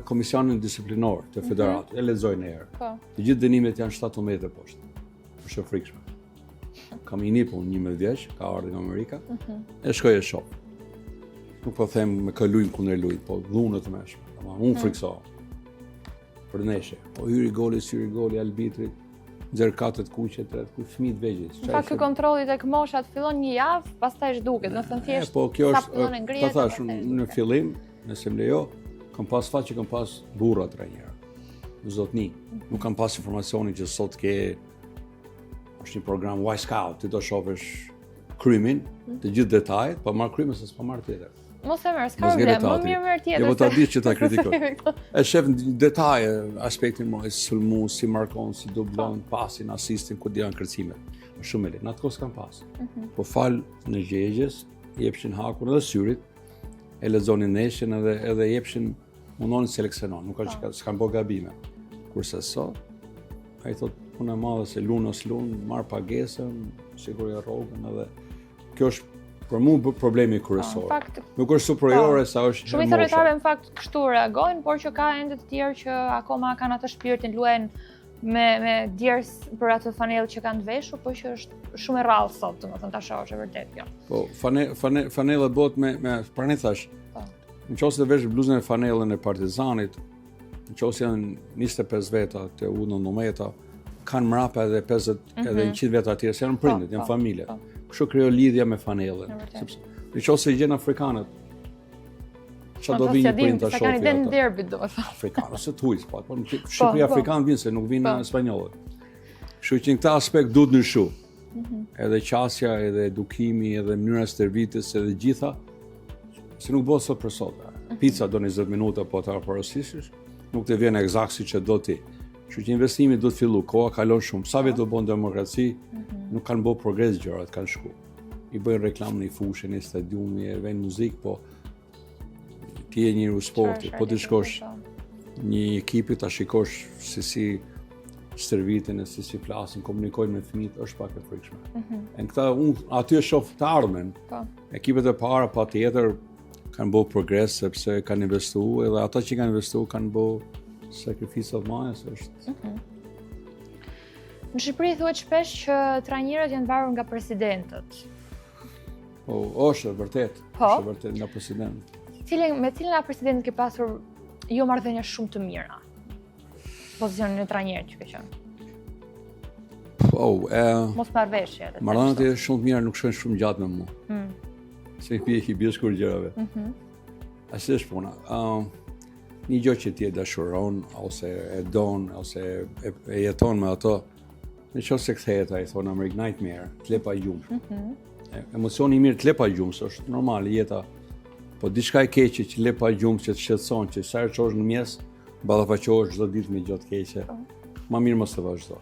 komisionin disiplinor të federatës, e lexoj në herë. Po. Të gjithë dënimet janë 17 e poshtë. Është e frikshme. Kam i nipun 11 vjeç, ka ardhur nga Amerika. E shkoj e shoh. Nuk po them me kë luajn kundër lujt, po dhunë të mëshme. Unë friksohem. Për neshe. Po hyri goli arbitrit. nxjerr katët kuqe, tretë kuqe, fëmijë të vegjël. Në fakt ky kontrolli tek moshat fillon një javë, pastaj zhduket, do të thënë thjesht. Po kjo sa është, fillon e ngrihet. ta thash, në fillim, nëse më lejo, kam pas fat që kam pas burra trajnerë. Zotni, nuk kam pas informacionin që sot është një program Y Scout, ti do shohësh krymin, të gjithë detajet, pa marr krymin se s'pa marr tjetër. Mos e merr, s'ka problem, më mirë tjetër. Jo, po ta di që ta kritikoj. E shef në detaje aspektin më sulmu, si markon, si dublon, pasin, asistin, ku janë kërcimet. Shumë e lehtë. Në atë kohë s'kam pas. Po fal në gjegjes, jepshin hakun edhe syrit, e lexonin neshën edhe jepshin mundonin seleksionon, nuk ka s'kan bë gabime. Kurse sot, ai thot punë e madhe se lun ose lun, marr pagesën, sigurisht rrogën edhe kjo është për mua problemi kryesor. Nuk është superiore sa është shumë lojtarë në fakt kështu reagojnë, por që ka ende të tjerë që akoma kanë atë shpirtin, luajnë me djers për atë fanellë që kanë veshur, por që është shumë e rrallë sot, domethënë ta shohësh e vërtet kjo. Po fanella bëhet me pranë thash. Nëse të vesh bluzën e fanellën e Partizanit, nëse janë 25 veta të U19, kanë mrapa edhe 50 edhe 100 veta të tjerë, se janë prindët, janë familje. Kështu krijon lidhja me fanellën. Sepse nëse gjën afrikanët, çfarë do vinë prindë ta shohin. Kanë dhënë derbit domethënë. Afrikanët se tuaj, po Shqipëria afrikanë vinë se nuk vinë spanjollët. Kështu që në këtë aspekt duhet ndryshu. Edhe qasja, edhe edukimi, edhe mënyra e stërvitjes, edhe gjitha, se nuk bëhet sot për sot. Pica do 20 minuta po ta porosisësh, nuk të vjen eksakt siç e do ti. Kështu që investimi do të fillu, koha kalon shumë. Sa vjet do bën demokraci, nuk kanë bërë progres gjërat, kanë shku. I bëjnë reklam në fushë, në stadiumi, e vjen muzikë, po ti je një sporti, po ti shkosh një ekipi ta shikosh se si stërviten e si flasin, komunikojnë me fëmijët, është pak e frikshme. E këta aty e shoh të ardhmen. Ekipet e para patjetër kanë bërë progres sepse kanë investuar, edhe ata që kanë investuar kanë bërë sacrifice of mine, është. Në Shqipëri thuhet shpesh që trajnerët janë varur nga presidentët. Po, është vërtet. Është vërtet nga presidenti. Me cilën nga presidentët ke pasur jo marrëdhënie shumë të mira? Pozicionin e trajnerit që ke qenë. Mos marrëveshje. Marrëdhëniet e shumë të mira nuk shkojnë shumë gjatë me mua. Se i bie shkur gjërave. Ashtu është puna. Një gjë që ti e dashuron, ose e don, ose e jeton me ato, në qoftë se kthehet ai thonë American Nightmare, të lepa gjumë. Emocioni i mirë të lepa gjumës është normal jeta, po diçka e keqe që lepa gjumë që të shqetëson, që sa herë çosh në mjes, ballafaqohesh çdo ditë me gjë të keqe. Ma mirë mos të vazhdo.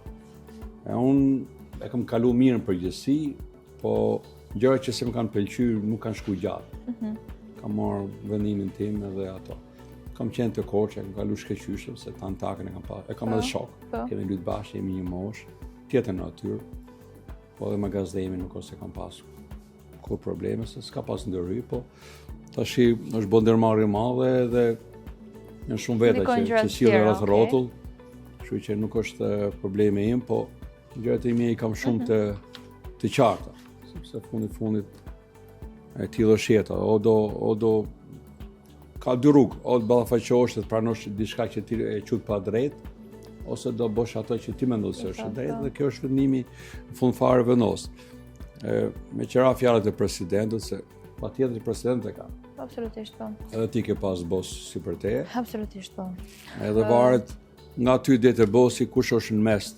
Unë e kam kalu mirë në përgjithësi, po gjërat që se më kanë pëlqyer nuk kanë shku gjatë. Kam marrë vendimin tim edhe ato. Kam qenë të Korçë, kam kalu shkëlqyshëm se tan takën e kam pa. E kam edhe shok. Kemi luajtur bashkë, jemi një moshë, tjetër natyrë. Po edhe me gazdemi nuk ose kam pasur kur probleme, se s'ka pas ndërhy, po tash është bën ndërmarrje e madhe dhe janë shumë veta që sillen rreth rrotull. Kështu që nuk është problemi im, po gjërat e mia i kam shumë të qarta, sepse fundit e tillë është jeta, o do ka dy rrugë, o të ballafaqohesh të pranosh diçka që ti e qut pa drejt, ose do bësh ato që ti mendon se është drejt, dhe kjo është vendimi në fund fare vendos. Me qëra fjalët e presidentit se patjetër presidenti ka. Absolutisht po. Edhe ti ke pas bos si për te. Absolutisht po. Edhe varet nga ty deri te bosi kush është në mes,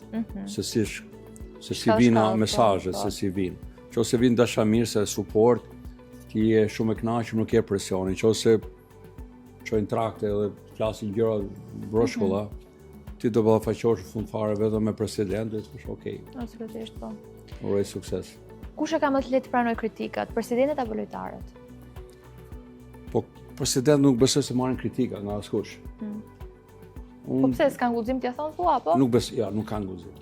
se si vina mesazhet, se si vin. Nëse vin dashamirë, suport, ti je shumë e kënaqur, nuk ke presionin. Nëse çojnë trakte edhe flasin gjëra broshkolla, ti do ballafaqohesh në fund fare vetëm me presidentin, është okay. Absolutisht po. Uroj sukses. Kush e ka më të lehtë të pranojë kritikat, presidentët apo lojtarët? Po presidenti nuk besoj se marrin kritika nga askush. Po pse s'kan guxim t'ia thon thua apo? Nuk kanë guxim.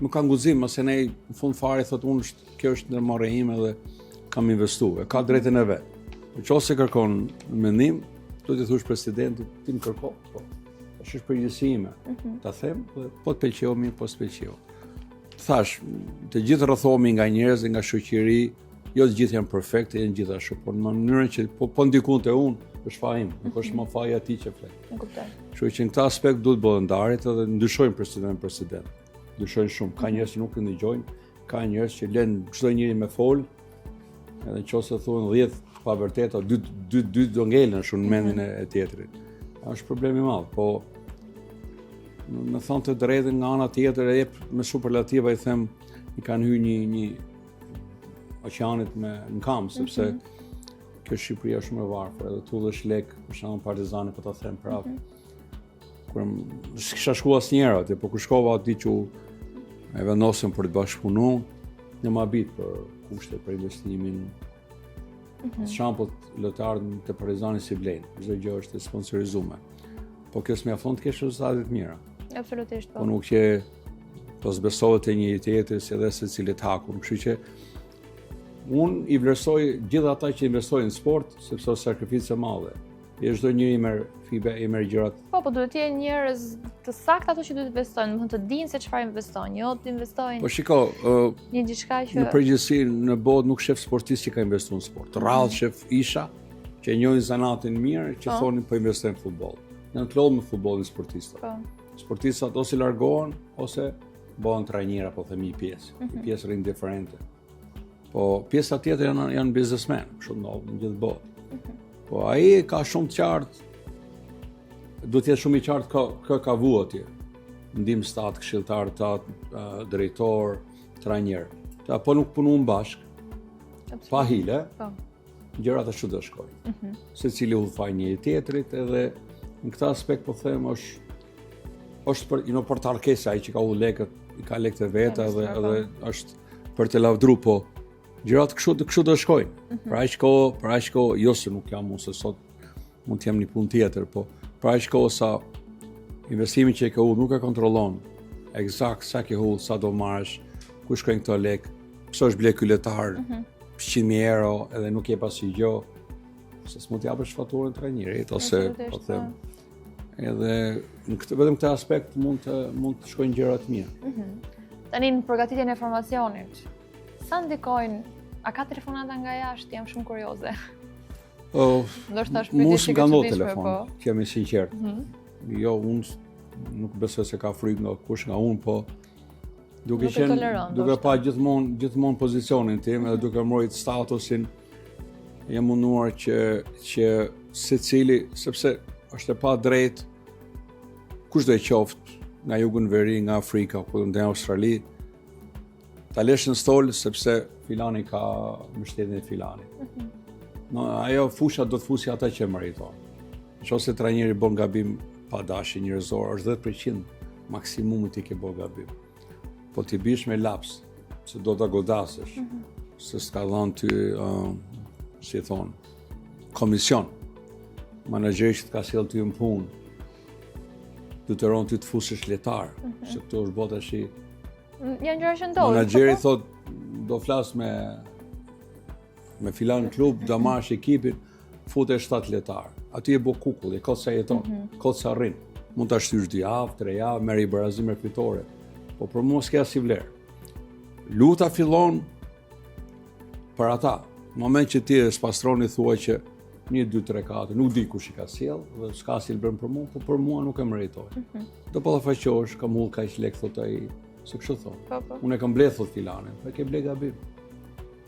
Nuk kanë guxim, ose ne në fund fare thotë unë kjo është ndërmarrja ime dhe kam investuar. Ka drejtën e vet. Nëse kërkon mendim, do t'i thush presidentit, ti më kërko, po. Është përgjegjësia ime. Ta them, po të pëlqeu mirë, po s'pëlqeu. Thash, të gjithë rrethohemi nga njerëz, nga shoqëri, jo të gjithë janë perfekte, janë gjithashtu, por në mënyrën që po ndikon te unë, është faji im, nuk është më faji atij që flet. E kuptoj. Kështu që në këtë aspekt duhet bëhen ndarjet edhe ndryshojnë president. dyshojnë shumë. Ka njerëz që nuk e ndëgjojnë, ka njerëz që lën çdo njeri me fol, edhe nëse thonë 10 pa vërteta, dy do ngelen shumë në mendin e tjetrit. Është problem i madh, po me thonë të drejtën nga ana tjetër e jep me superlativa i them i kanë hyrë një oqeanit në kam, sepse kjo Shqipëria është shumë e varfër, edhe tu dhe Shlek, për shembull Partizani, po ta them prapë. Kur s'kisha shku asnjëherë aty, po kur shkova aty që e vendosëm për të bashkëpunuar, në mabit për kushte për investimin. Shampot lojtarët të Partizanit si vlen, çdo gjë është sponsorizuar. Po kjo s'mjafton të kesh rezultate të mira. Absolutisht po. Po nuk që po zbesohet te njëri tjetri si edhe secilit hakun, kështu që unë i vlerësoj gjithë ata që investojnë në sport, sepse është sakrificë e madhe. E çdo njeri merr fibe, i merr gjërat. Po duhet të jenë njerëz të saktë ato që duhet të investojnë, do të dinë se çfarë investojnë, jo të investojnë. Po shiko, një diçka që në përgjithësi në botë nuk shef sportist që ka investuar në sport. Rrallë shef isha që njohin zanatin mirë, që thonin po investojnë në futboll. Në klodh me futbollin sportistët. Po. Sportistat ose largohen ose bëhen trajnerë apo themi pjesë. Pjesë rrin diferente. Po pjesa tjetër janë biznesmen, kështu ndodh në gjithë botë. Po ai ka shumë të qartë, duhet të jetë shumë i qartë ka vu atje. Ndim stat, këshilltar, drejtor, trajner. Po nuk punuan bashkë, pa hile, gjërat ashtu do shkojnë. Secili udhfaj njëri tjetrit, edhe në këtë aspekt po them është për të arkesa ai që ka udhë lekët, i ka lekët e veta edhe është për të lavdru, po gjërat kështu do shkojnë. Për aq kohë, jo se nuk jam unë se sot mund të jem një punë tjetër, po për aq kohë sa investimin që e ka udhë nuk e kontrollon eksakt sa ke udhë, sa do marrësh, ku shkojnë këto lekë, pse është ble ky lojtar 100.000 euro edhe nuk jep asnjë gjë, se s'mund të japësh faturën trajnerit ose po them. Edhe vetëm këtë aspekt mund të shkojnë gjëra të mira. Tani në përgatitjen e formacionit, sa ndikojnë, a ka telefonata nga jashtë? Jam shumë kurioze. Ndoshta është pyetje që ka telefon, që jam i sinqert. Jo, unë nuk besoj se ka frikë nga kush nga unë, po duke pa gjithmonë pozicionin tim edhe duke mbrojtur statusin, jam munduar që secili, sepse është e pa drejt kushdo e qoftë nga jugu në veri, nga Afrika apo nga Australi, ta lesh në stol sepse filani ka mbështetjen e filanit. No, ajo fusha do të fusi ata që meriton. Nëse trajneri bën gabim pa dashje njerëzore, është 10% maksimumi ti ke bën gabim. Po ti bish me laps, se do ta godasësh, se s'ka dhënë ty, si e thon, komision. Menaxheri që të ka sjell ty në punë, du të ronë ty të fusësh letar, se këto është bota shi. Janë gjëra që ndodhin. Menaxheri thot, do flas me filan klub, do marrësh ekipin, futesh 7 letar. Aty e bë kukull, e kot sa jeton, kot sa rrin. Mund ta shtysh 2 javë, 3 javë, merr i barazim me fitore. Po për mua s'ka si vlerë. Luta fillon për ata. Në moment që ti spastroni thua që 1, 2, 3, 4, nuk di kush i ka sjell, dhe s'ka si bën për mua, po për mua nuk e meritoj. Do ballafaqohesh, kam hull kaq lek thot ai, se kështu thon. Unë e kam bledh thot filanin, po e ke bledh gabim.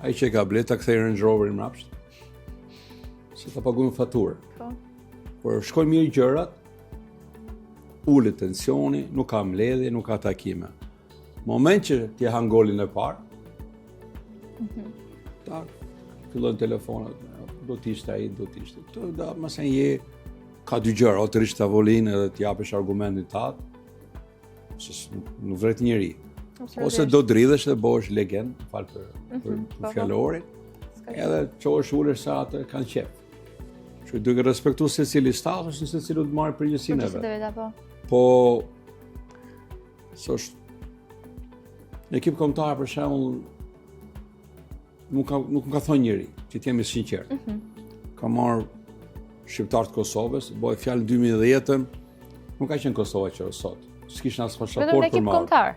Ai që ka bledh ta kthej Range Roverin mbrapsht. Se ta paguajmë faturë. Po. Por shkojnë mirë gjërat, ulet tensioni, nuk ka mbledhje, nuk ka takime. Moment që ti han golin e parë, tak, fillojnë telefonat, do t'ishte ai, do t'ishte. Këto mëse ka 2 gjëra, o të rish tavolinë edhe t'japësh argumentin tat, se nuk vret njeri. Ose do dridhesh dhe bëhesh legend, fal për fjalorin, edhe çohesh ulesh sa atë kanë qef. Që duke respektuar secili status, se secili do të marrë përgjegjësinë e vet. Po s'është në ekip kombëtar për shembull nuk ka thonë njëri, që t'jemi sinqert. Ka marrë shqiptar të Kosovës, bëj fjalë 2010-ën, nuk ka qenë Kosova që është sot. S'kishin as pasaport për marrë. Vetëm në ekip kombëtar?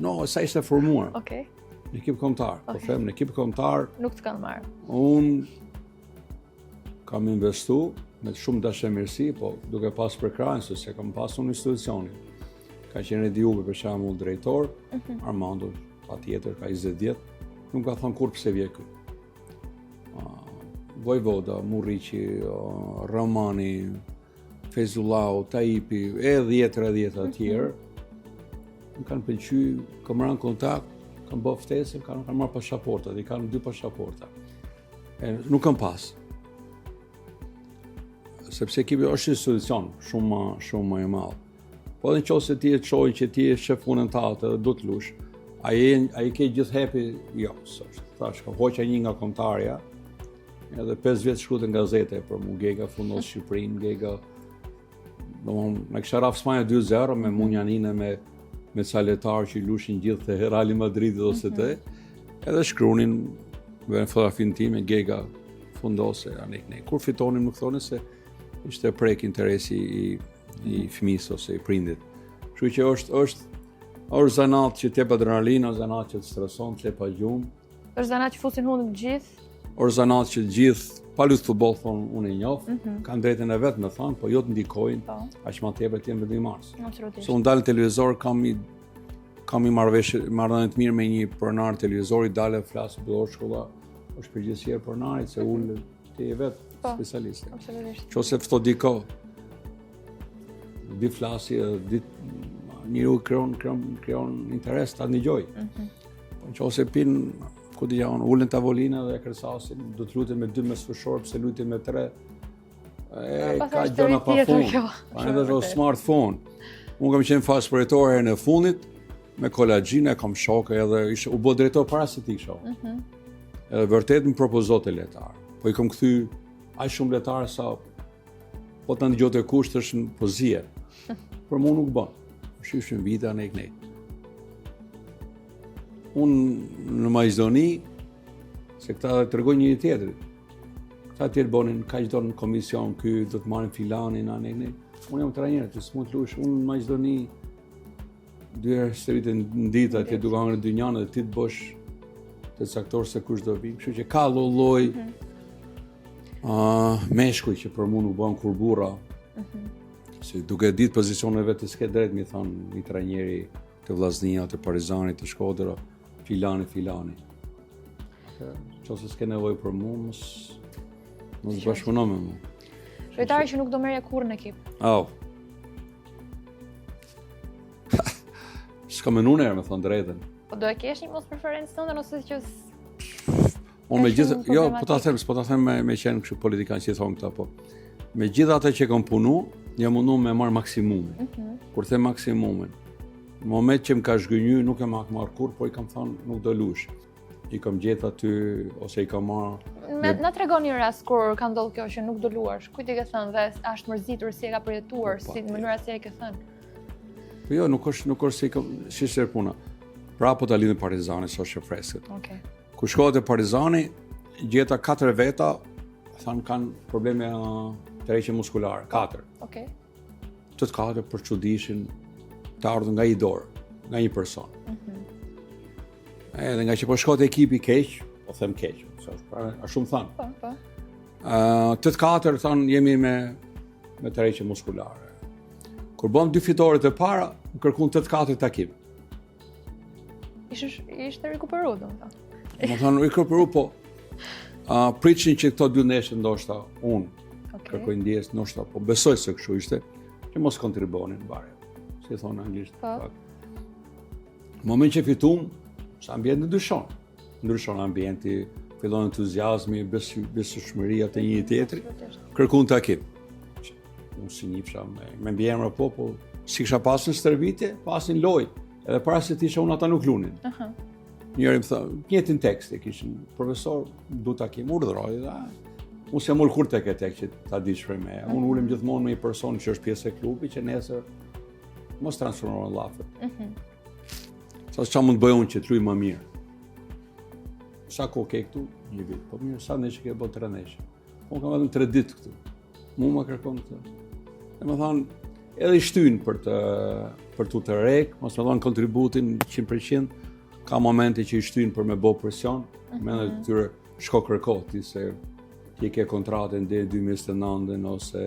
No, sa ishte formuar. Okej. Në ekip kombëtar. Po them, në ekip kombëtar nuk të kanë marrë. Unë kam investu me shumë dashamirësi, po duke pas përkrahjen se kam pasur në institucionin. ka qenë Edi Ubi për shembull drejtor, Armando patjetër ka 20 vjet, nuk ka thënë kur pse vje ky. Vojvoda, Murriqi, Romani, Fezullau, Taipi, e 10 të tjerë, më kanë pëlqy, kam rënë kontakt, kam bërë ftesë, kanë marrë pasaporta, dhe kanë 2 pasaporta. Nuk kam pas. Sepse ekipi është institucion shumë më i madh. Po edhe nëse ti e çoj që ti je shef punën tënde dhe do të lush, ai ke gjithë hapi, jo, s'është. Thash, hoqja një nga kombëtarja, edhe 5 vjet shkruajtë në gazete për mu, Gega fundos Shqipërinë, Gega. Domthonë, në kisha raf Spanja 2-0 me Munjanine, me Saletar që lushin gjithë të Real Madridit ose të, edhe shkruanin me fotografinë time Gega fundose anek. Kur fitonim nuk thonin se ishte prek interesi i fëmijës ose i prindit. Kështu që është zanat që t'jep adrenalinë, është zanat që të streson, t'jep pa gjumë. Është zanat që fusin hundë të gjithë. Është zanat që gjithë pa luajtur futboll thonë unë e njoh, kanë drejtën e vet me thonë, po jo të ndikojnë, aq më tepër të jenë vendimars. Se unë dal në televizor kam i marrëdhënie të mirë me një pronar televizori, dalë flas për shkolla, është përgjegjësia e pronarit se ul ti e vet specialist. Absolutisht. Qose fto diko di flasi, njeriu krijon interes ta dëgjoj. Po qose pin ku di janë, ullën tavolina dhe kërsasin, do të lutin me 2 me sfëshorë, pse lutin me 3. Ka gjëna pa fund. Edhe është smartphone. Unë kam qenë fast përjetor herën e fundit, me kolagjin e kam shokë edhe u bë drejtor para se ti shoh. Edhe vërtet më propozot e letar. Po i kam kthy aq shumë letar sa po të ndëgjote kusht është në poziție. Për mua nuk bën. Shifshin vita ne. Unë në Maqedoni, se këta tregojnë njëri tjetrit. Këta tjerë bonin, ka që do në komision, ky do të marrin filanin, ne. Unë jam trajner, që s'mund të lush. Unë në Maqedoni, 2 herë shtëritë në ditë, atje duke hangër dynjanë dhe ti të bosh të caktor se kush do vi. Kështu që ka lloj meshkuj që për mua nuk bën kur burra. Se duke ditë pozicionin e vet të s'ke drejt mi thon një trajneri të Vllaznia, të Partizanit, të Shkodrës, filani. Qose s'ke nevojë për mua, mos bashkëpuno me mua. Lojtari që nuk do merrje kurrë në ekip. S'ka menuar me thon drejtën. Po do e kesh një mos preferencë tënde ose që unë me gjithë, jo, po ta them me qenë kështu politikan që thon këta, po. Me gjithë ata që kam punu, jam mundu me marr maksimumin. Kur them maksimumin, në moment që më ka zhgënjy, nuk e marr kur, po i kam thënë nuk do lush. I kam gjetë aty, ose i kam marr... Na tregon një rast kur ka ndodhur kjo që nuk do luash, kujt i ke thënë dhe është mërzitur si e ka përjetuar, si mënyra se e ke thënë? Po jo, nuk është si shishër puna. Pra po ta lidhën Partizani, s'është e freskët. Ku shkohet e Partizani, gjeta 4 veta, thanë kanë probleme tërheqje muskulare, 4. Të 4 për çudishin të ardhur nga i dorë, nga një person. Edhe nga që po shkohet ekipi keq, po them keq, a shumë thanë. Të 4 thanë jemi me tërheqje muskulare. Kur bëm 2 fitore të para, më kërkuan 8-4 takim. Ishte rikuperu, domethënë. Më thonë rikuperu, po priçin që këto 2 ndeshje ndoshta unë kërkoj ndjes, ndoshta po besoj se kështu ishte, që mos kontribuonin bare. Si thonë anglisht. Në moment që fitum, sa ambienti ndryshon ambienti, fillon entuziazmi, besueshmëria të një tjetrit, kërkuan takim. Unë si njifsha me mbiemra po si kisha pasur në stërvitje, pasin lojë, edhe para se të isha unë ata nuk lunin. Njëri më tha, njëtin tekst e kishin profesor, du takim, urdhëroj dhe unë s'jam ul kur tek që ta di shprej me. Unë ulem gjithmonë me një person që është pjesë e klubi që nesër mos transformohen në llafet. Sa ç'a mund të bëj unë që të luaj më mirë. Sa kohë ke këtu? Një vit. Po mirë, sa ndeshje ke bërë 3 ndeshje. Unë kam vetëm 3 ditë këtu. Mu më kërkon këtë. Domethënë, edhe i shtyn për tu të rek, mos më dhon kontributin 100%. Ka momente që i shtyn për me bë presion, mendoj të tyre shko kërko ti se ti ke kontratën deri 2029 ose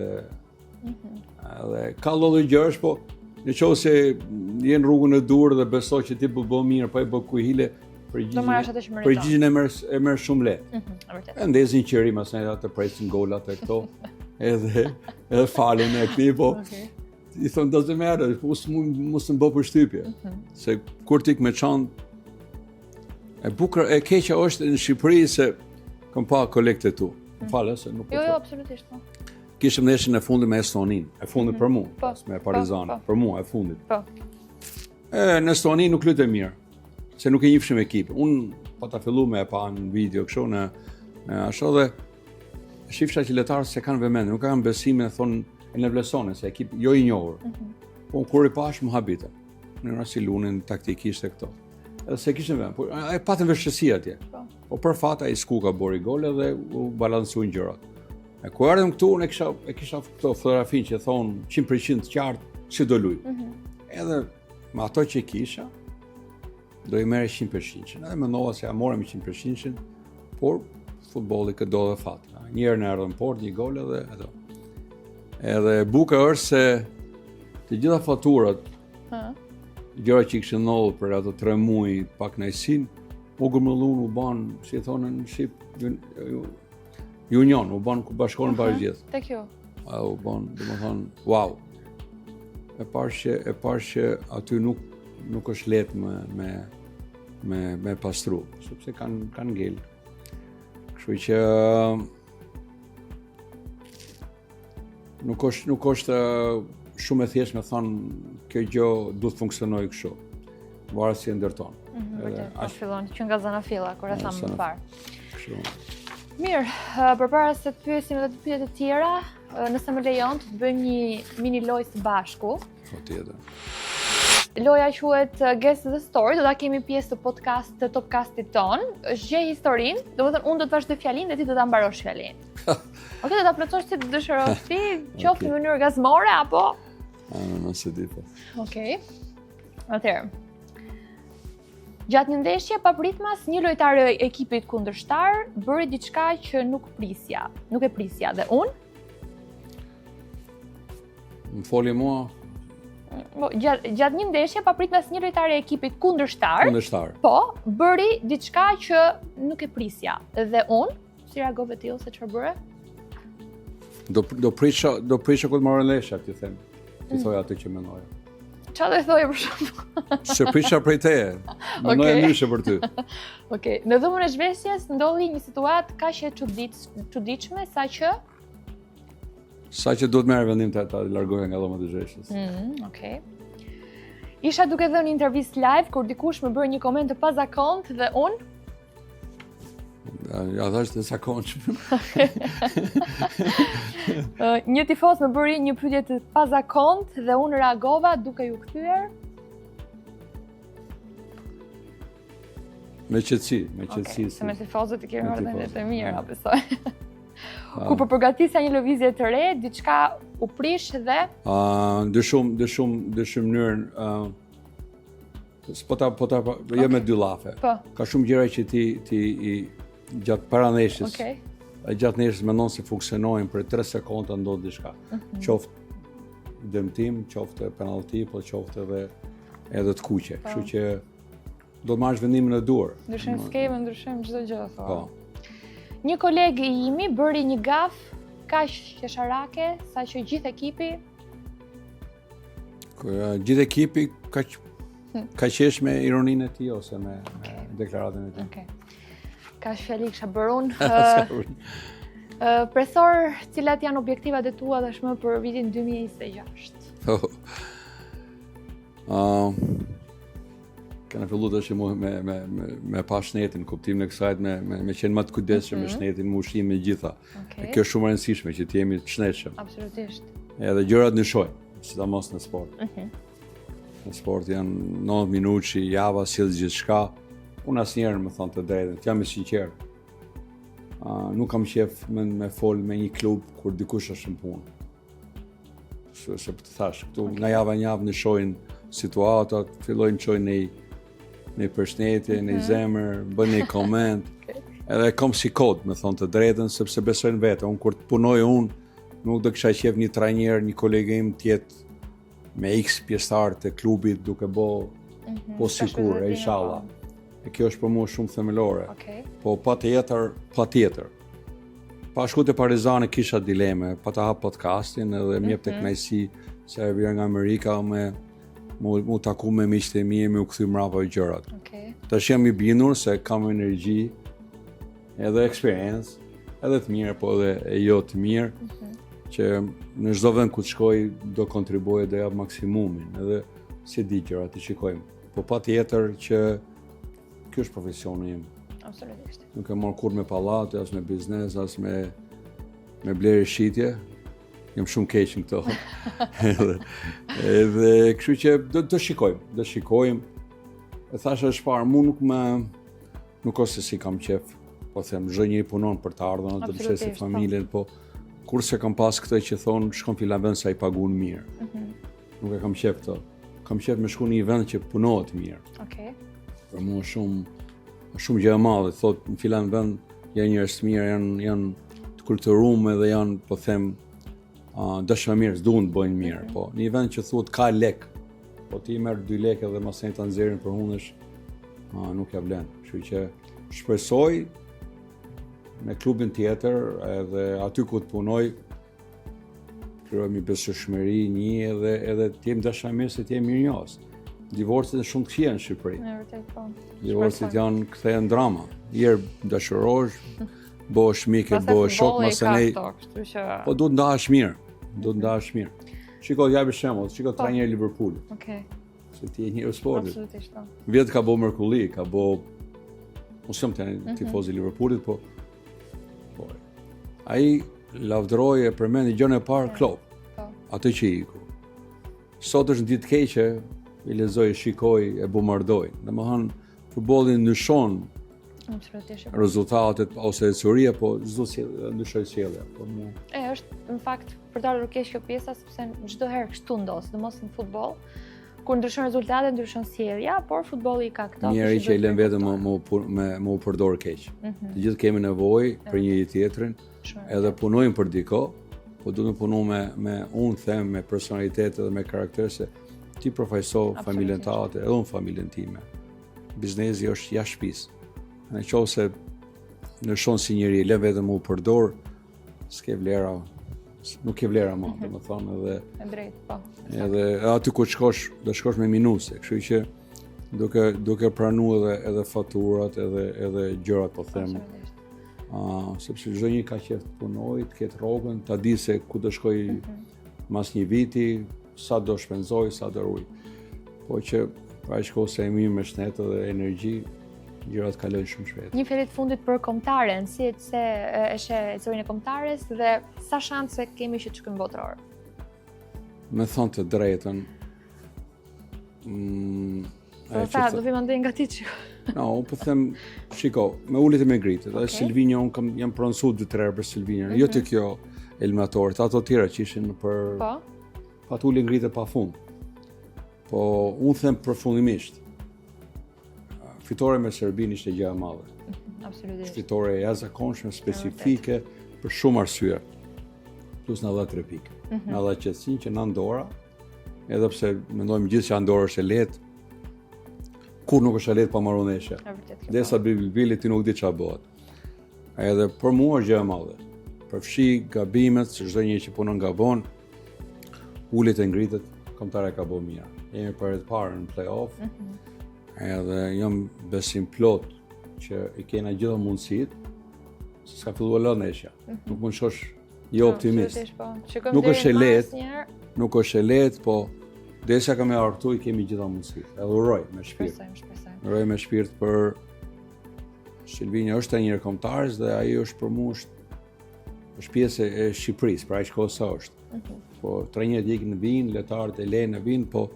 edhe ka lloj gjësh, po Në qoftë se je në rrugën e dur dhe beso që ti bë mirë, po e bë kuhile, do marrësh atë që meriton. përgjigjen e merr shumë lehtë. Vërtet. E ndezin qëri mas ne atë presin golat e këto. edhe falen e këti, po i thonë doesn't matter, mos më bë përshtypje. Se kur tik me çant e bukur e keqja është në Shqipëri se kam pa kolekte tu. Falë se nuk po. Jo, absolutisht. Kishëm ndeshjen e fundit me Estonin, e fundit për mua, pas me Partizan, për mua e fundit. Po. Në Estoni nuk lutem mirë, se nuk e njihshim ekipin. Unë pa ta fillu me e pa në video kështu në ashtu dhe shifsha që lojtarët se kanë vëmendje, nuk kanë besimin e thonë e në vlesonin se ekip jo i njohur. Po kur i pash më habita. Në rast si lunin taktikisht e këto. Edhe se kishin vend, po ai patën vështirësi atje. Po për fat ai skuqa bori gole dhe u balancuan gjërat. E ku ardhëm këtu unë e kisha këto fotografinë që thonë 100% qartë si do luj. Edhe me ato që kisha do i merre 100%. Edhe mendova se ja morëm 100%, por futbolli këtë do dhe fat. Një herë në erdhën port, një gol edhe ato. Edhe buka është se të gjitha faturat, gjëra që kishin ndodhur për ato 3 muaj pa kënaqësinë, u gërmëllun, u ban, si thonë në Shqip, Union, u ban ku bashkohen bashkë gjithë. Tek ju. U ban, domethënë, wow. E parë që aty nuk është lehtë me pastru, sepse kanë ngel. Kështu që nuk është shumë e thjeshtë me thonë kjo gjë duhet të funksionojë kështu. Varet si e ndërton. Vërtet, fillon që nga zana filla, kur e thamë më parë. Kështu. Mirë, përpara se të pyesim edhe të pyetje të tjera, nëse më lejon të bëjmë një mini lojë së bashku. Patjetër. Loja quhet Guess the Story, do ta kemi pjesë të Topcastit ton. Është gjë historinë, domethënë unë do të vazhdoj fjalinë dhe ti do ta mbarosh fjalinë. Okej, do ta plotësosh si të dëshirosh ti, qoftë në mënyrë gazmore apo Nëse di po. Okej. Atëherë. Gjatë një ndeshje papritmas, një lojtar e ekipit kundërshtar bëri diçka që nuk e prisja dhe unë Më foli mua gjatë një ndeshje papritmas një lojtar e ekipit kundërshtar. Po, bëri diçka që nuk e prisja dhe unë si reagove ti ose çfarë bëre? Do prisha kur të marrë lesha, ti them. Ti thoja atë që mendoja. Çfarë do thoje për shembull? Se prisha prej teje. Mendoja ndryshe për ty. Okej, në dhomën e zhveshjes ndodhi një situatë kaq e çuditshme Sa që duhet merr vendim ta largohej nga dhoma e zhveshjes. Okej. Isha duke dhënë një intervistë live kur dikush më bëri një koment të pazakontë dhe unë ja thash të zakonshëm. Një tifoz më bëri një pyetje të pazakontë dhe unë reagova duke ju kthyer me qetësi. Se me tifozët i kemi marrë të mira, besoj. Ku po përgatisja një lëvizje të re, diçka u prish dhe ndryshum mënyrën jo me dy llafe. Ka shumë gjëra që ti gjatë paraneshjes. Gjatë neshjes mendon se funksionojnë për 3 sekonda ndodh diçka. Qoftë dëmtim, qoftë penallti, po qoftë edhe të kuqe. Kështu që do të marrësh vendimin e duhur. Ndryshim skeme, ndryshim çdo gjë thua. Po. Një koleg i imi bëri një gaf kaq qesharake saqë gjithë ekipi kaq qesh me ironinë e tij ose me deklaratën e tij. Okej. Kaq fjali kisha bërë unë. Presor, cilat janë objektivat e tua tashmë për vitin 2026? Kanë fillu të shimu me pa shnetin, kuptimin e kësajt, me qenë më të kujdesshëm me shnetin, me ushqim me gjitha. Kjo është shumë e rëndësishme që të jemi të shnetshëm. Absolutisht. Edhe gjërat ndryshojnë, sidomos në sport. Në sport janë 90 minutë që java sjell gjithçka. Unë asnjëherë më thon të drejtën, jam i sinqert. Nuk kam qef me fol me një klub kur dikush është në punë. Se për të thash, këtu nga java në javë ndryshojnë situatat, fillojnë çojnë në përshëndetje, në zemër, bën një koment. Edhe kom si kod, me thonë të drejtën, sepse besojnë vete. Unë kur të punoj unë, nuk do kisha qef një trajner, një kolegë im tjetë me X pjesëtar të klubit duke po sikur, inshallah. E kjo është për mua shumë themelore. Po patjetër. Pa shku te Partizani kisha dileme, pa ta hap podcastin edhe më jep të kënaqësi se e vjen nga Amerika mu taku me miqtë e mi e me u kthy mrapa gjërat. Tash jam I bindur se kam energji edhe experience, edhe të mirë, po edhe e jo të mirë, që në çdo vend ku të shkoj do kontribuoj dhe jap maksimumin, edhe si di gjërat I shikojmë. Po patjetër që ky është profesioni im. Absolutisht. Nuk e marr kur me pallate, as me biznes, as me blerje shitje. Jam shumë keq në këto. edhe kështu që do shikojmë. E thash është parë, mu nuk ose si kam qef, po them, çdo njeri punon për të ardhurën, të bështesë familjen, po kurse kam pas këtë që thonë shkon filan vend sa I paguën mirë. Nuk e kam qef këto. Kam qef me shku në një vend që punohet mirë. Për mua shumë gjë e madhe, thotë në filan vend janë njerëz të mirë, janë të kulturuar dhe janë, po them, dëshmirës duan të bëjnë mirë, po në një vend që thuhet ka lek, po ti merr 2 lekë dhe masën ta nxjerrin për hundesh, nuk ja vlen. Kështu që shpresoj me klubin tjetër edhe aty ku të punoj krijojmë besueshmëri një edhe të jem dashamirë se të jem mirënjohës. Divorcet shumë të këqija në Shqipëri. Në vërtet po. Divorcet janë kthehen drama. Herë dashurosh, bëhesh mik, bëhesh shok, masanej. Po duhet ndahesh mirë. Shiko, japi shembull, shiko trajneri Liverpoolit. Se ti je një sportit. Absolutisht. Vjet ka bëu mrekulli, ka bëu mos jam tifoz I Liverpoolit, po ai lavdëroi e përmendi gjën e parë Klopp. Atë që iku. Sot është ditë keqe, I lexoj, shikoj, e bombardoj. Domethënë, futbolli ndryshon rezultatet ose ecuria, po çdo ndryshoj sjellja. Po është në fakt për të ardhur keq kjo pjesa sepse çdo herë kështu ndos, domos në futboll, kur ndryshon rezultatet, ndryshon sjellja, por futbolli ka këto. Njëri që I lën vetëm me u përdor keq. Të gjithë kemi nevojë për njëri tjetrin, edhe punojmë për diko, po duhet të punojmë me unë them me personalitet edhe me karakter se ti përfaqëso familjen tënde, edhe unë familjen time. Biznesi është jashtë shtëpisë. Nëse ndryshon si njëri, lë vetëm u përdor, s'ke vlera, nuk ke vlera më, domethënë edhe e drejtë, po. Edhe aty ku shkosh, do shkosh me minuse, kështu që duke pranuar edhe faturat, edhe gjërat, po them. Sepse çdo një ka qef të punojë, të ketë rrogën, ta di se ku do shkoj mas një viti, sa do shpenzoj, sa do ruj. Po që pa shkollë se e mirë me shnetë dhe energji, gjërat kalojnë shumë shpejt. Një fjalë të fundit për kombëtaren, si se e sheh historinë e kombëtares dhe sa shanse kemi që të shkojmë botëror? Me thënë të drejtën, do vi mandej nga ti që. No, unë po them, shiko, me ullet e me gritet, edhe Silvinja, unë jam pronësu 2-3 herë për Silvinja, jo të kjo eliminatorit, ato tjera që ishin për patullin ngritet pa fund. Po unë them përfundimisht, fitore me Serbinë ishte gjë e madhe. Absolutisht. Fitore e jashtëzakonshme, specifike për shumë arsye. Plus na dha 3 pikë. Na dha qetësinë që na Andorra, edhe pse mendojmë gjithë që Andorra është e lehtë, kur nuk është e lehtë pa marrë ndeshje. Derisa Bilbili ti nuk di çfarë bëhet. Edhe për mua është gjë e madhe. Përfshi gabimet, se çdo njeri që punon gabon, ulet e ngritet, kombëtare ka bëu mirë. Jemi për të parë në play-off. Edhe jam besim plot që I kena gjitha mundësit, se s'ka filluar lë ndeshja. Nuk mund shosh jo optimist. Nuk është e lehtë, po derisa kemi argëtu I kemi gjitha mundësit. Edhe uroj me shpirt. Uroj me shpirt për Silvinja është një kombëtarës dhe ai është për mua është pjesë e Shqipërisë, pra aq kohë sa është. Po trajnerët ikin në vinë, lojtarët e lejnë në vinë, po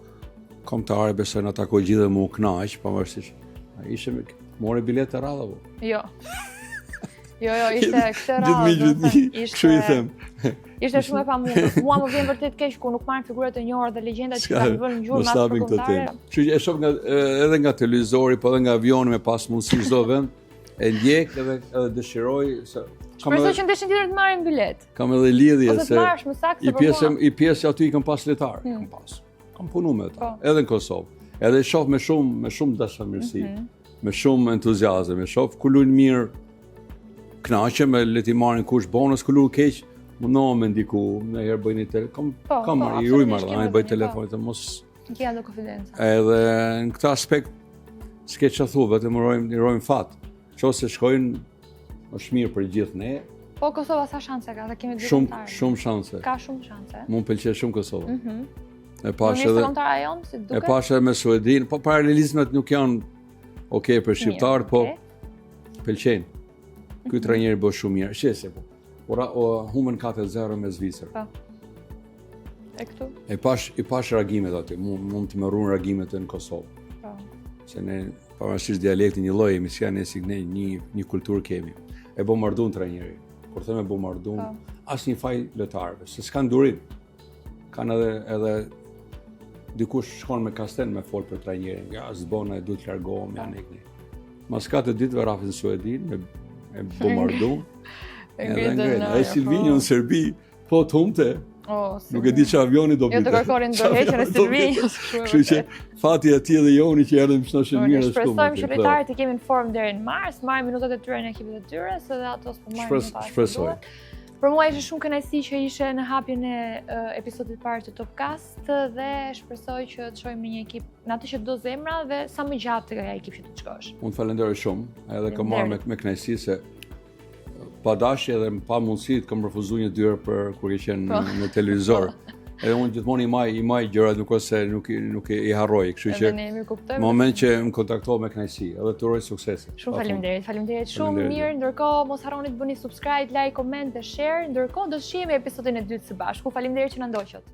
kombëtarë besojnë ata ku gjithë më u kënaq, pavarësisht. Ishte mori biletë radhë apo? Jo, ishte këtë radhë. Kështu I them. Ishte shumë e pamundur. Mua më vjen vërtet keq kur nuk marrin figurat e njohura dhe legjenda që kanë vënë gjurmë as për kombëtarë. Kështu që e shoh edhe nga televizori, po edhe nga avioni me pas mundësi çdo vend, e ndjek edhe dëshiroj se Shpresoj që ndeshjen tjetër të marrim bilet. Kam edhe lidhje se I pjesë aty I kam pas letar. kam punu me ta, edhe në Kosovë. Edhe i shoh me shumë dashamirësi, me shumë entuziazëm, e shoh ku luajnë mirë, kënaqem, le t'i marrin kush bonus, ku luajnë keq, mundohem me ndiku, ndonjëherë bëj një kam i ruaj marrë, bëj telefonit mos Kja do konfidencë. Edhe në këtë aspekt s'ke që thu, vetëm urojmë fat. Qose shkojnë, është mirë për gjithë ne. Po Kosova sa shanse ka, ta kemi dy kontarë. Shumë shanse. Ka shumë shanse. Mu më pëlqej shumë Kosova. E pash Në edhe kontara jonë, si duket? E pash edhe me Suedin, po paralelizmet nuk janë okay për shqiptarët, po pëlqejnë. Ky trajneri bë shumë mirë. Shese po. Humën 4-0 me Zvicër. Po. E këtu? I pash reagimet aty, mund të më rrunë reagimet në Kosovë. Po. Se ne pavarësisht dialekti një lloj emisioni si ne një kulturë kemi. E bombardon trajneri. Kur them e bombardon, asnjë faj lojtarëve, se s'kan durim. Kanë edhe dikush shkon me kasten me fol për trajnerin. Ja, s'bona e duhet të largohem janë ikni. Mas katër ditëve rafin në Suedin me bombardon. Edhe ngren. Ai Silvinjo në Serbi, po të humte. Nuk e di që avioni do bite. Jo të kërkorin ndërheqjen e Silvinjos. Kështu që fati atij dhe joni që erdhëm shnoshin mirë ashtu. Shpresojmë që lojtarët i kemi në formë deri në mars, marrin minutat e tyre në ekipet e tyre, se dhe ato s'po marrin minutat. Shpresoj. Për mua ishte shumë kënaqësi që ishe në hapjen e episodit parë të Topcast dhe shpresoj që të shohim një ekip në atë që do zemra dhe sa më gjatë të ai ekip që të shkosh. Unë falenderoj shumë, edhe kam marrë me kënaqësi se pa dashje dhe pa mundësi të kam refuzuar një dyrë për kur ke qenë në televizor. Edhe unë gjithmonë i maj gjërat nuk ose nuk i harroj, kështu që në moment që më kontaktova me kënaqësi, edhe të uroj suksese. Shumë faleminderit shumë mirë. Ndërkohë mos harroni të bëni subscribe, like, comment dhe share. Ndërkohë do të shihemi episodin e dytë së bashku. Faleminderit që na ndoqët.